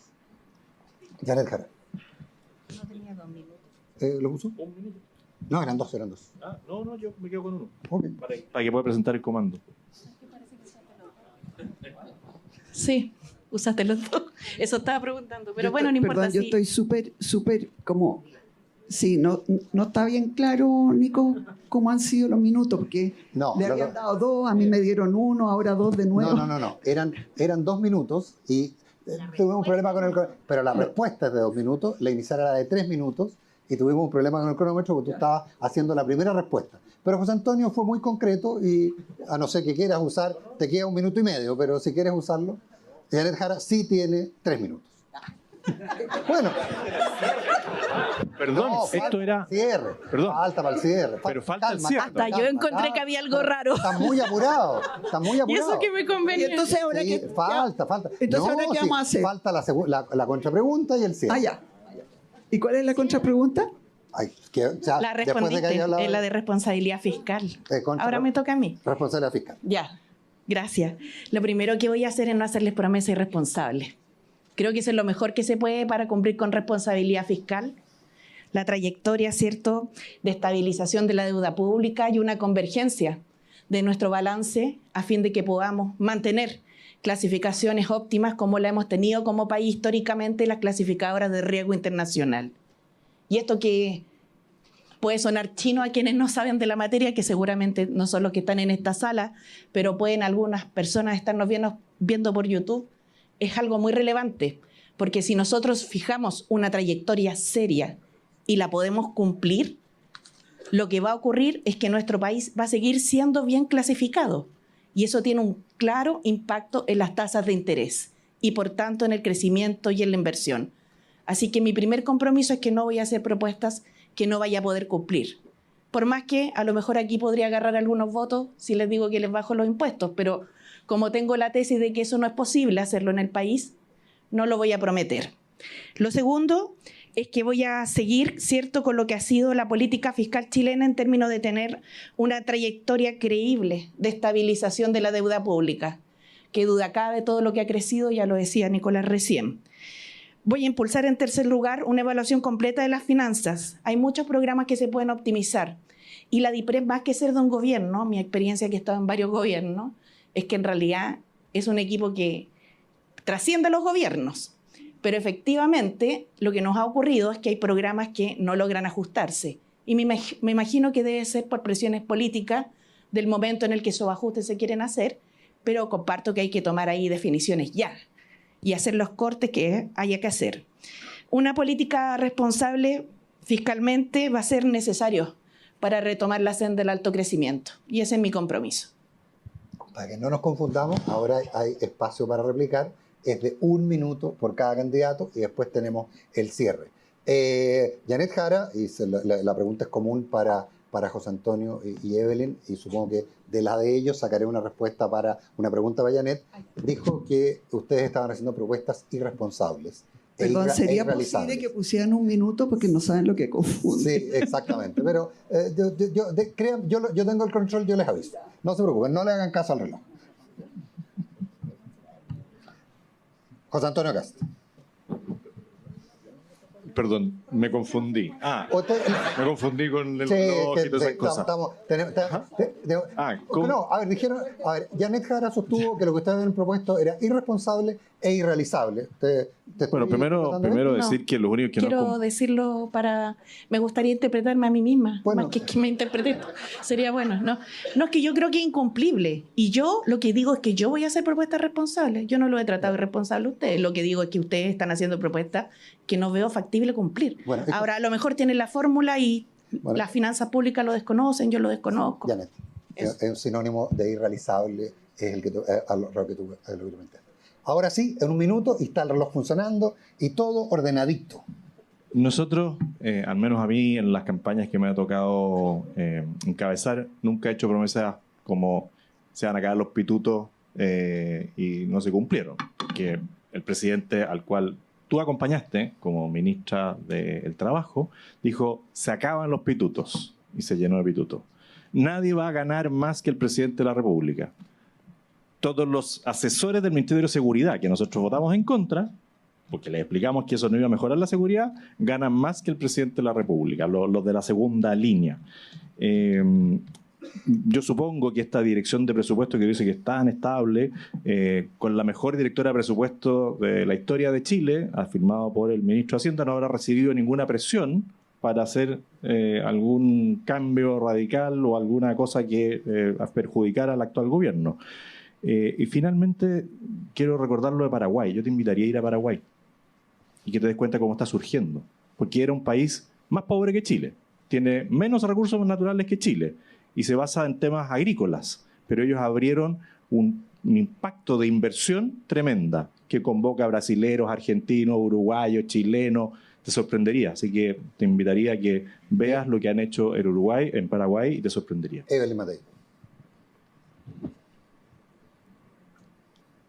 Janet Jara. No tenía 2 minutos. ¿Lo puso? 1 minuto. No, eran 2. Ah, no, yo me quedo con 1. Ok. Para que pueda presentar el comando. Sí, usaste los 2. Eso estaba preguntando, pero bueno, no importa. Perdón, yo estoy súper como... Sí, no está bien claro, Nico, cómo han sido los minutos, porque le habían dado 2, a mí me dieron 1, ahora 2 de nuevo. No. Eran 2 minutos y tuvimos un problema con el cronómetro. Pero la respuesta es de 2 minutos, la inicial era de 3 minutos y tuvimos un problema con el cronómetro porque tú estabas haciendo la primera respuesta. Pero José Antonio fue muy concreto y a no ser que quieras usar, te queda 1 minuto y medio, pero si quieres usarlo, Janet Jara sí tiene 3 minutos. Bueno. Perdón, esto era... Cierre. Perdón. Falta para el cierre. Pero falta el cierre. Hasta yo encontré que había algo raro. Está muy apurado. Y eso que me convenía. Y entonces ahora sí, falta. Entonces ahora ¿qué vamos a hacer? Falta la contrapregunta y el cierre. Ah, ya. ¿Y cuál es la contrapregunta? Ay, La respondiste, es la de responsabilidad fiscal. Ahora me toca a mí. Responsabilidad fiscal. Ya, gracias. Lo primero que voy a hacer es no hacerles promesas irresponsables. Creo que eso es lo mejor que se puede para cumplir con responsabilidad fiscal. La trayectoria, ¿cierto?, de estabilización de la deuda pública y una convergencia de nuestro balance a fin de que podamos mantener clasificaciones óptimas como la hemos tenido como país históricamente las clasificadoras de riesgo internacional. Y esto que puede sonar chino a quienes no saben de la materia, que seguramente no son los que están en esta sala, pero pueden algunas personas estarnos viendo por YouTube, es algo muy relevante, porque si nosotros fijamos una trayectoria seria y la podemos cumplir, lo que va a ocurrir es que nuestro país va a seguir siendo bien clasificado y eso tiene un claro impacto en las tasas de interés y por tanto en el crecimiento y en la inversión. Así que mi primer compromiso es que no voy a hacer propuestas que no vaya a poder cumplir. Por más que a lo mejor aquí podría agarrar algunos votos si les digo que les bajo los impuestos, pero como tengo la tesis de que eso no es posible hacerlo en el país, no lo voy a prometer. Lo segundo es que voy a seguir, ¿cierto?, con lo que ha sido la política fiscal chilena en términos de tener una trayectoria creíble de estabilización de la deuda pública. Que duda cabe todo lo que ha crecido, ya lo decía Nicolás recién. Voy a impulsar en tercer lugar una evaluación completa de las finanzas. Hay muchos programas que se pueden optimizar. Y la DIPRES, más que ser de un gobierno, mi experiencia que he estado en varios gobiernos, es que en realidad es un equipo que trasciende los gobiernos. Pero efectivamente lo que nos ha ocurrido es que hay programas que no logran ajustarse. Y me imagino que debe ser por presiones políticas del momento en el que esos ajustes se quieren hacer, pero comparto que hay que tomar ahí definiciones ya y hacer los cortes que haya que hacer. Una política responsable fiscalmente va a ser necesario para retomar la senda del alto crecimiento, y ese es mi compromiso. Para que no nos confundamos, ahora hay espacio para replicar, es de 1 minuto por cada candidato y después tenemos el cierre. Janet Jara, y la pregunta es común para José Antonio y Evelyn, y supongo que de la de ellos sacaré una respuesta para una pregunta para Janet, dijo que ustedes estaban haciendo propuestas irresponsables. Perdón, ¿sería posible que pusieran 1 minuto porque no saben lo que confunden? Sí, exactamente. Pero yo tengo el control, yo les aviso. No se preocupen, no le hagan caso al reloj. José Antonio Cast. Perdón, me confundí. Me confundí con el reloj y todas esas cosas. ¿Cómo? No, Janet Jara sostuvo que lo que ustedes habían propuesto era irresponsable e irrealizable. Bueno, primero decir que los únicos que quiero decirlo para... Me gustaría interpretarme a mí misma, bueno, más que me interprete. Sería bueno, ¿no? No, es que yo creo que es incumplible. Y yo lo que digo es que yo voy a hacer propuestas responsables. Yo no lo he tratado irresponsable a ustedes. Lo que digo es que ustedes están haciendo propuestas que no veo factible cumplir. Bueno, ahora, a lo mejor tienen la fórmula y las finanzas públicas lo desconocen, yo lo desconozco. Janet, es un sinónimo de irrealizable, es lo que tú planteas. Ahora sí, en 1 minuto, y está el reloj funcionando y todo ordenadito. Nosotros, al menos a mí, en las campañas que me ha tocado encabezar, nunca he hecho promesas como se van a acabar los pitutos y no se cumplieron. Que el presidente al cual tú acompañaste como ministra del Trabajo dijo, se acaban los pitutos, y se llenó de pitutos. Nadie va a ganar más que el presidente de la República. Todos los asesores del Ministerio de Seguridad, que nosotros votamos en contra, porque les explicamos que eso no iba a mejorar la seguridad, ganan más que el presidente de la República, los de la segunda línea. Yo supongo que esta dirección de presupuesto que dice que es tan estable, con la mejor directora de presupuesto de la historia de Chile, afirmado por el ministro de Hacienda, no habrá recibido ninguna presión para hacer algún cambio radical o alguna cosa que perjudicara al actual gobierno. Y finalmente quiero recordar lo de Paraguay. Yo te invitaría a ir a Paraguay y que te des cuenta cómo está surgiendo, porque era un país más pobre que Chile, tiene menos recursos naturales que Chile y se basa en temas agrícolas, pero ellos abrieron un impacto de inversión tremenda que convoca a brasileros, argentinos, uruguayos, chilenos. Te sorprendería, así que te invitaría a que veas lo que han hecho en Uruguay, en Paraguay, y te sorprendería. Evelyn Matei.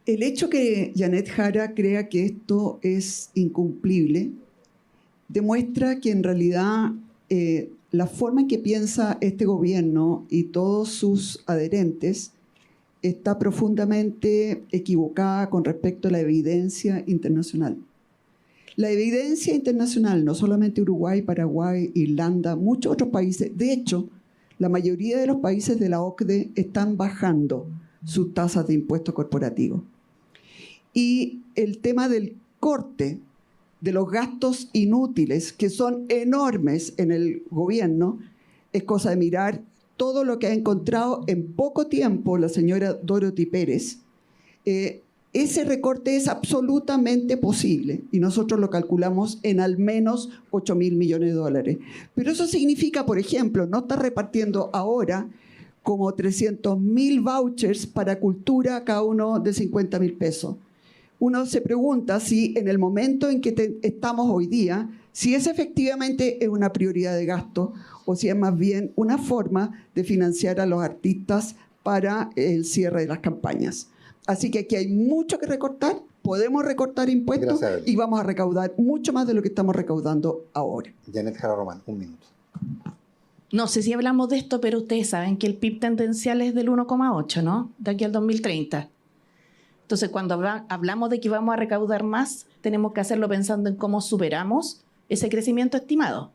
El hecho que Janet Jara crea que esto es incumplible demuestra que en realidad la forma en que piensa este gobierno y todos sus adherentes está profundamente equivocada con respecto a la evidencia internacional. La evidencia internacional, no solamente Uruguay, Paraguay, Irlanda, muchos otros países, de hecho, la mayoría de los países de la OCDE están bajando sus tasas de impuestos corporativos. Y el tema del corte de los gastos inútiles, que son enormes en el gobierno, es cosa de mirar todo lo que ha encontrado en poco tiempo la señora Dorothy Pérez. Ese recorte es absolutamente posible y nosotros lo calculamos en al menos 8.000 millones de dólares. Pero eso significa, por ejemplo, no estar repartiendo ahora como 300.000 vouchers para cultura, cada uno de 50.000 pesos. Uno se pregunta si en el momento en que estamos hoy día, si es efectivamente una prioridad de gasto o si es más bien una forma de financiar a los artistas para el cierre de las campañas. Así que aquí hay mucho que recortar, podemos recortar impuestos. Gracias, y vamos a recaudar mucho más de lo que estamos recaudando ahora. Janet Jara Román, 1 minuto. No sé si hablamos de esto, pero ustedes saben que el PIB tendencial es del 1,8, ¿no? De aquí al 2030. Entonces, cuando hablamos de que vamos a recaudar más, tenemos que hacerlo pensando en cómo superamos ese crecimiento estimado.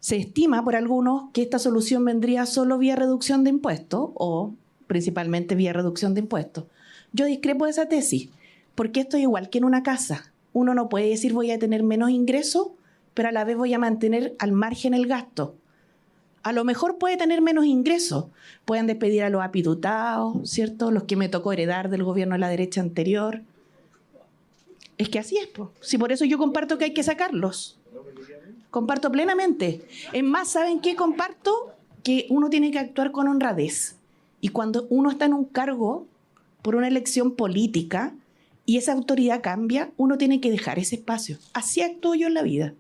Se estima por algunos que esta solución vendría solo vía reducción de impuestos o principalmente vía reducción de impuestos. Yo discrepo de esa tesis, porque esto es igual que en una casa. Uno no puede decir voy a tener menos ingresos, pero a la vez voy a mantener al margen el gasto. A lo mejor puede tener menos ingresos. Pueden despedir a los apitutados, ¿cierto? Los que me tocó heredar del gobierno de la derecha anterior. Es que así es, po. Sí, por eso yo comparto que hay que sacarlos. Comparto plenamente. Es más, ¿saben qué? Comparto que uno tiene que actuar con honradez. Y cuando uno está en un cargo por una elección política y esa autoridad cambia, uno tiene que dejar ese espacio. Así actúo yo en la vida.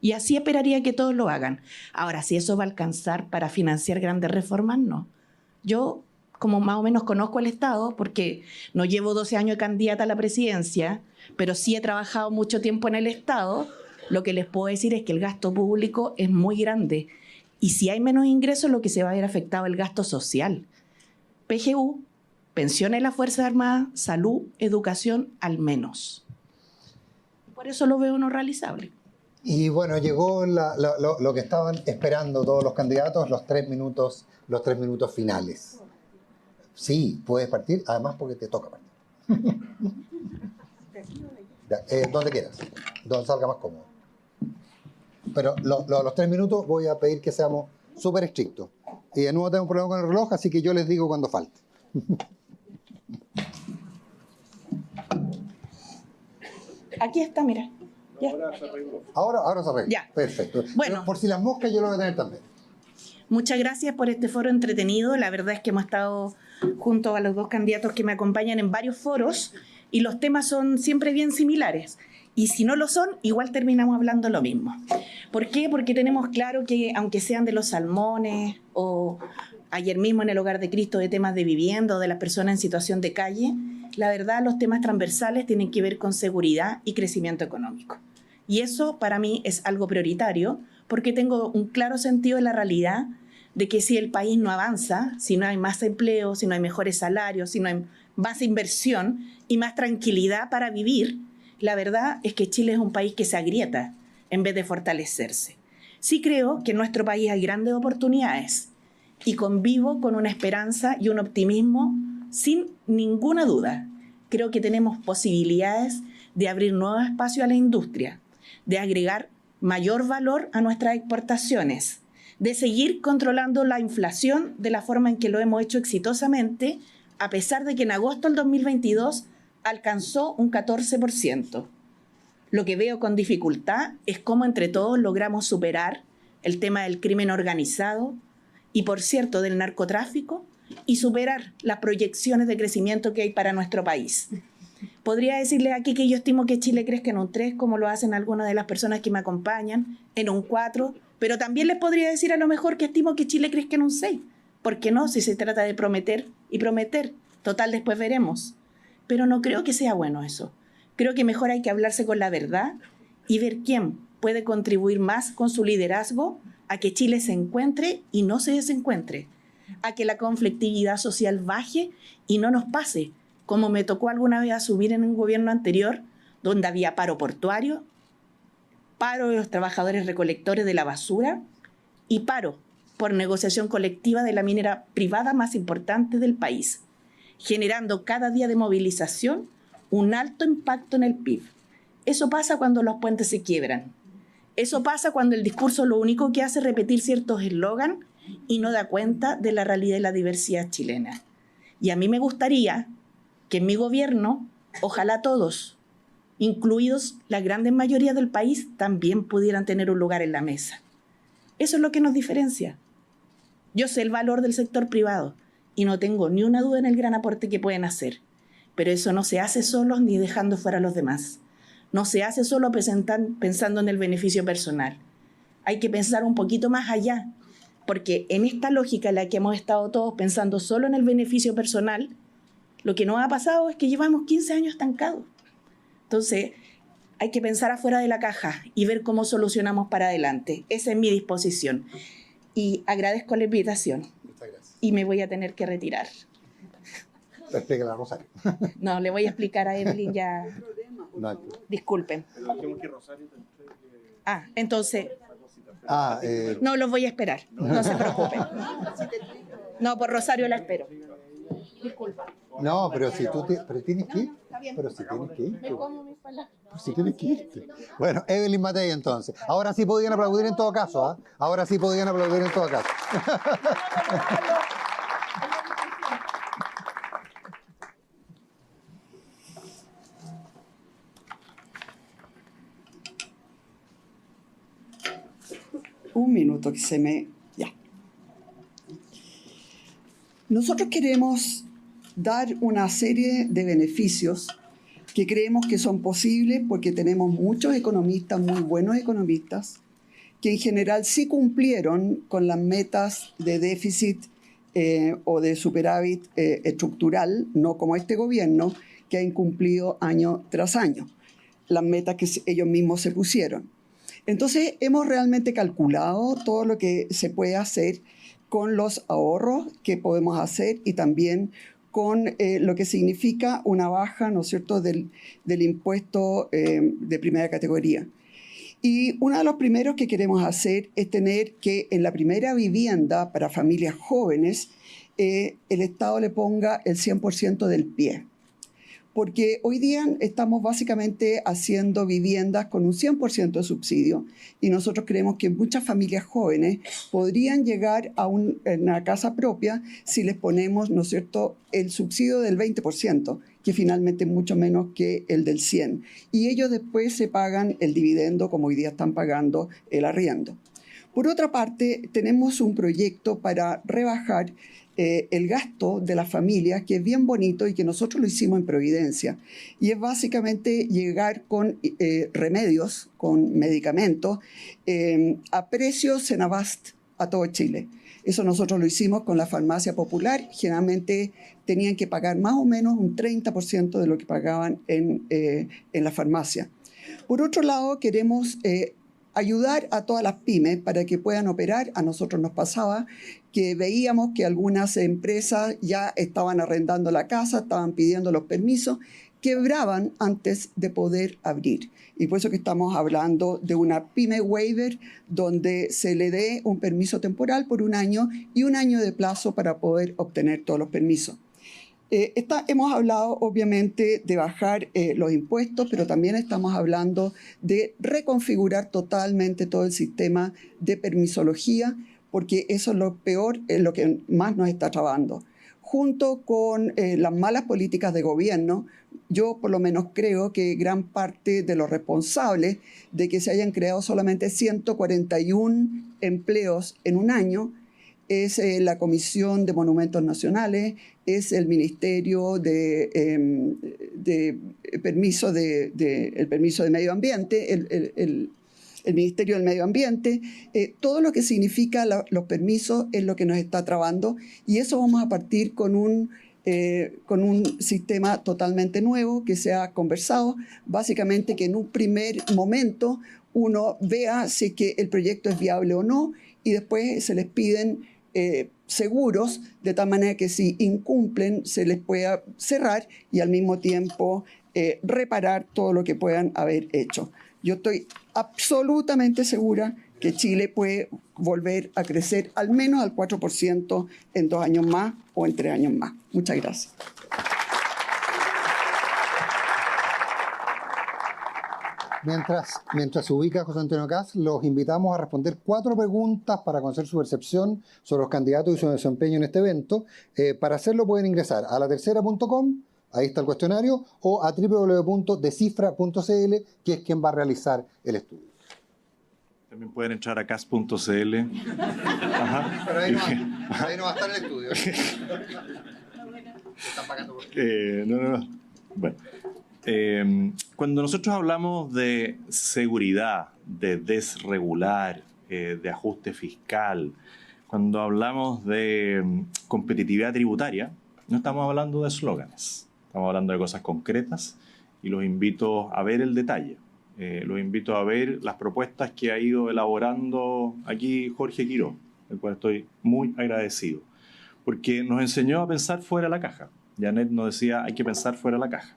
Y así esperaría que todos lo hagan. Ahora, si eso va a alcanzar para financiar grandes reformas, no. Yo, como más o menos conozco el Estado, porque no llevo 12 años de candidata a la presidencia, pero sí he trabajado mucho tiempo en el Estado, lo que les puedo decir es que el gasto público es muy grande. Y si hay menos ingresos, lo que se va a ver afectado es el gasto social. PGU, pensiones de las Fuerzas Armadas, salud, educación, al menos. Por eso lo veo no realizable. Y bueno, llegó lo que estaban esperando todos los candidatos, los 3 minutos finales. Sí, puedes partir, además porque te toca partir. Donde quieras, donde salga más cómodo. Pero los 3 minutos voy a pedir que seamos súper estrictos. Y de nuevo tengo un problema con el reloj, así que yo les digo cuando falte. Aquí está, mira. Ya. Ahora se arregla. Ya. Perfecto. Bueno. Pero por si las moscas yo lo voy a tener también. Muchas gracias por este foro entretenido. La verdad es que hemos estado junto a los dos candidatos que me acompañan en varios foros y los temas son siempre bien similares. Y si no lo son, igual terminamos hablando lo mismo. ¿Por qué? Porque tenemos claro que aunque sean de los salmones o ayer mismo en el Hogar de Cristo de temas de vivienda o de las personas en situación de calle, la verdad los temas transversales tienen que ver con seguridad y crecimiento económico. Y eso para mí es algo prioritario porque tengo un claro sentido de la realidad de que si el país no avanza, si no hay más empleo, si no hay mejores salarios, si no hay más inversión y más tranquilidad para vivir, la verdad es que Chile es un país que se agrieta en vez de fortalecerse. Sí creo que en nuestro país hay grandes oportunidades y convivo con una esperanza y un optimismo sin ninguna duda. Creo que tenemos posibilidades de abrir nuevos espacios a la industria, de agregar mayor valor a nuestras exportaciones, de seguir controlando la inflación de la forma en que lo hemos hecho exitosamente, a pesar de que en agosto del 2022 alcanzó un 14%. Lo que veo con dificultad es cómo entre todos logramos superar el tema del crimen organizado y, por cierto, del narcotráfico y superar las proyecciones de crecimiento que hay para nuestro país. Podría decirles aquí que yo estimo que Chile crezca en un 3, como lo hacen algunas de las personas que me acompañan, en un 4, pero también les podría decir a lo mejor que estimo que Chile crezca en un 6. ¿Por qué no? Si se trata de prometer y prometer. Total, después veremos. Pero no creo que sea bueno eso. Creo que mejor hay que hablarse con la verdad y ver quién puede contribuir más con su liderazgo a que Chile se encuentre y no se desencuentre, a que la conflictividad social baje y no nos pase, como me tocó alguna vez asumir en un gobierno anterior, donde había paro portuario, paro de los trabajadores recolectores de la basura y paro por negociación colectiva de la minera privada más importante del país, generando cada día de movilización un alto impacto en el PIB. Eso pasa cuando los puentes se quiebran. Eso pasa cuando el discurso lo único que hace es repetir ciertos eslogans y no da cuenta de la realidad y la diversidad chilena. Y a mí me gustaría que en mi gobierno, ojalá todos, incluidos la gran mayoría del país, también pudieran tener un lugar en la mesa. Eso es lo que nos diferencia. Yo sé el valor del sector privado y no tengo ni una duda en el gran aporte que pueden hacer. Pero eso no se hace solos ni dejando fuera a los demás. No se hace solo pensando en el beneficio personal. Hay que pensar un poquito más allá, porque en esta lógica en la que hemos estado todos pensando solo en el beneficio personal, lo que nos ha pasado es que llevamos 15 años estancados. Entonces, hay que pensar afuera de la caja y ver cómo solucionamos para adelante. Esa es mi disposición. Y agradezco la invitación. Muchas gracias. Y me voy a tener que retirar. Explícale a Rosario. No, le voy a explicar a Evelyn ya. No, Disculpen. Ah, entonces... no. No, los voy a esperar. No se preocupen. No, por Rosario la espero. Disculpa. No, pero si tú pero tienes que ir. Está bien. Pero si tienes que ir. Me como mis Pues si tienes que irte. Bueno, Evelyn Matei entonces. Ahora sí podían aplaudir en todo caso, ¿ah? Ahora sí podían aplaudir en todo caso. Un minuto que se me... Ya. Nosotros queremos dar una serie de beneficios que creemos que son posibles porque tenemos muchos economistas, muy buenos economistas, que en general sí cumplieron con las metas de déficit o de superávit estructural, no como este gobierno, que ha incumplido año tras año las metas que ellos mismos se pusieron. Entonces, hemos realmente calculado todo lo que se puede hacer con los ahorros que podemos hacer y también con lo que significa una baja, ¿no es cierto?, del impuesto de primera categoría. Y uno de los primeros que queremos hacer es tener que en la primera vivienda para familias jóvenes el Estado le ponga el 100% del pie. Porque hoy día estamos básicamente haciendo viviendas con un 100% de subsidio y nosotros creemos que muchas familias jóvenes podrían llegar a una casa propia si les ponemos, ¿no es cierto?, el subsidio del 20%, que finalmente es mucho menos que el del 100%. Y ellos después se pagan el dividendo como hoy día están pagando el arriendo. Por otra parte, tenemos un proyecto para rebajar el gasto de las familias, que es bien bonito y que nosotros lo hicimos en Providencia. Y es básicamente llegar con remedios, con medicamentos, a precios Senabast a todo Chile. Eso nosotros lo hicimos con la farmacia popular. Generalmente tenían que pagar más o menos un 30% de lo que pagaban en la farmacia. Por otro lado, queremos ayudar a todas las pymes para que puedan operar. A nosotros nos pasaba que veíamos que algunas empresas ya estaban arrendando la casa, estaban pidiendo los permisos, quebraban antes de poder abrir. Y por eso que estamos hablando de una pyme waiver, donde se le dé un permiso temporal por un año y un año de plazo para poder obtener todos los permisos. Hemos hablado obviamente de bajar los impuestos, pero también estamos hablando de reconfigurar totalmente todo el sistema de permisología, porque eso es lo peor, es lo que más nos está trabando. Junto con las malas políticas de gobierno, yo por lo menos creo que gran parte de los responsables de que se hayan creado solamente 141 empleos en un año es la Comisión de Monumentos Nacionales, es el Ministerio el Permiso de Medio Ambiente, el Ministerio del Medio Ambiente. Todo lo que significa los permisos es lo que nos está trabando, y eso vamos a partir con un sistema totalmente nuevo que se ha conversado, básicamente que en un primer momento uno vea si es que el proyecto es viable o no, y después se les piden seguros, de tal manera que si incumplen se les pueda cerrar y al mismo tiempo reparar todo lo que puedan haber hecho. Yo estoy absolutamente segura que Chile puede volver a crecer al menos al 4% en 2 años más o en 3 años más. Muchas gracias. Mientras se ubica José Antonio Kast, los invitamos a responder 4 preguntas para conocer su percepción sobre los candidatos y su desempeño en este evento. Para hacerlo pueden ingresar a latercera.com, ahí está el cuestionario, o a www.descifra.cl, que es quien va a realizar el estudio. También pueden entrar a cas.cl. Ajá. Pero ahí no va a estar el estudio. Están pagando por... No. Bueno. Cuando nosotros hablamos de seguridad, de desregular, de ajuste fiscal, cuando hablamos de competitividad tributaria, no estamos hablando de eslóganes, estamos hablando de cosas concretas, y los invito a ver el detalle. Los invito a ver las propuestas que ha ido elaborando aquí Jorge Quiró, del cual estoy muy agradecido, porque nos enseñó a pensar fuera de la caja. Janet nos decía, hay que pensar fuera de la caja.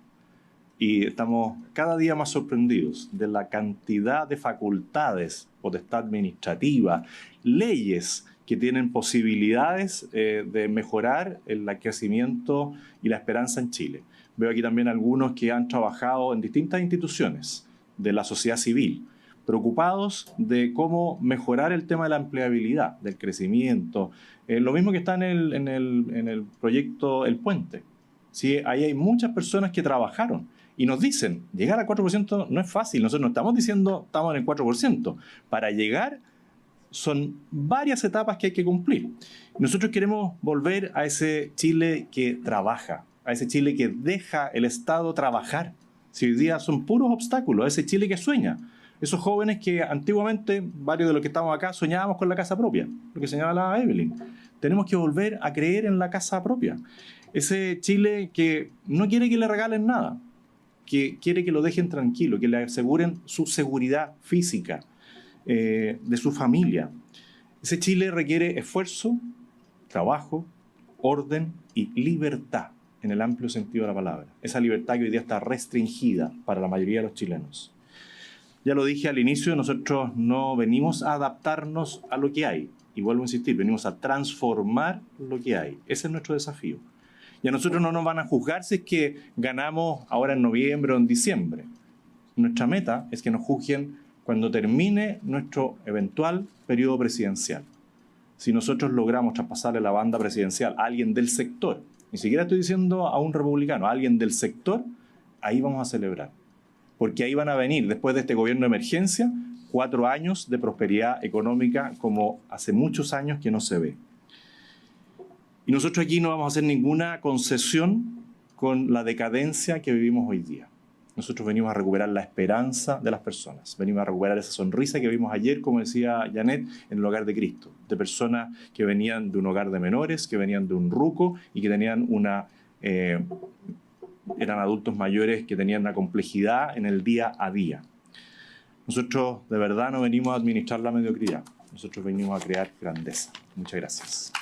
Y estamos cada día más sorprendidos de la cantidad de facultades, potestad administrativa, leyes que tienen posibilidades de mejorar el crecimiento y la esperanza en Chile. Veo aquí también algunos que han trabajado en distintas instituciones de la sociedad civil, preocupados de cómo mejorar el tema de la empleabilidad, del crecimiento. Lo mismo que está en el proyecto El Puente. ¿Sí? Ahí hay muchas personas que trabajaron y nos dicen, llegar al 4% no es fácil. Nosotros no estamos diciendo estamos en el 4%. Para llegar son varias etapas que hay que cumplir. Nosotros queremos volver a ese Chile que trabaja, a ese Chile que deja el Estado trabajar. Si hoy día son puros obstáculos, a ese Chile que sueña. Esos jóvenes que antiguamente, varios de los que estamos acá, soñábamos con la casa propia, lo que señalaba Evelyn. Tenemos que volver a creer en la casa propia. Ese Chile que no quiere que le regalen nada, que quiere que lo dejen tranquilo, que le aseguren su seguridad física, de su familia. Ese Chile requiere esfuerzo, trabajo, orden y libertad, en el amplio sentido de la palabra. Esa libertad que hoy día está restringida para la mayoría de los chilenos. Ya lo dije al inicio, nosotros no venimos a adaptarnos a lo que hay. Y vuelvo a insistir, venimos a transformar lo que hay. Ese es nuestro desafío. Y a nosotros no nos van a juzgar si es que ganamos ahora en noviembre o en diciembre. Nuestra meta es que nos juzguen cuando termine nuestro eventual periodo presidencial. Si nosotros logramos traspasarle la banda presidencial a alguien del sector, ni siquiera estoy diciendo a un republicano, a alguien del sector, ahí vamos a celebrar. Porque ahí van a venir, después de este gobierno de emergencia, 4 años de prosperidad económica como hace muchos años que no se ve. Y nosotros aquí no vamos a hacer ninguna concesión con la decadencia que vivimos hoy día. Nosotros venimos a recuperar la esperanza de las personas. Venimos a recuperar esa sonrisa que vimos ayer, como decía Janet, en el hogar de Cristo. De personas que venían de un hogar de menores, que venían de un ruco y que tenían eran adultos mayores que tenían una complejidad en el día a día. Nosotros de verdad no venimos a administrar la mediocridad. Nosotros venimos a crear grandeza. Muchas gracias.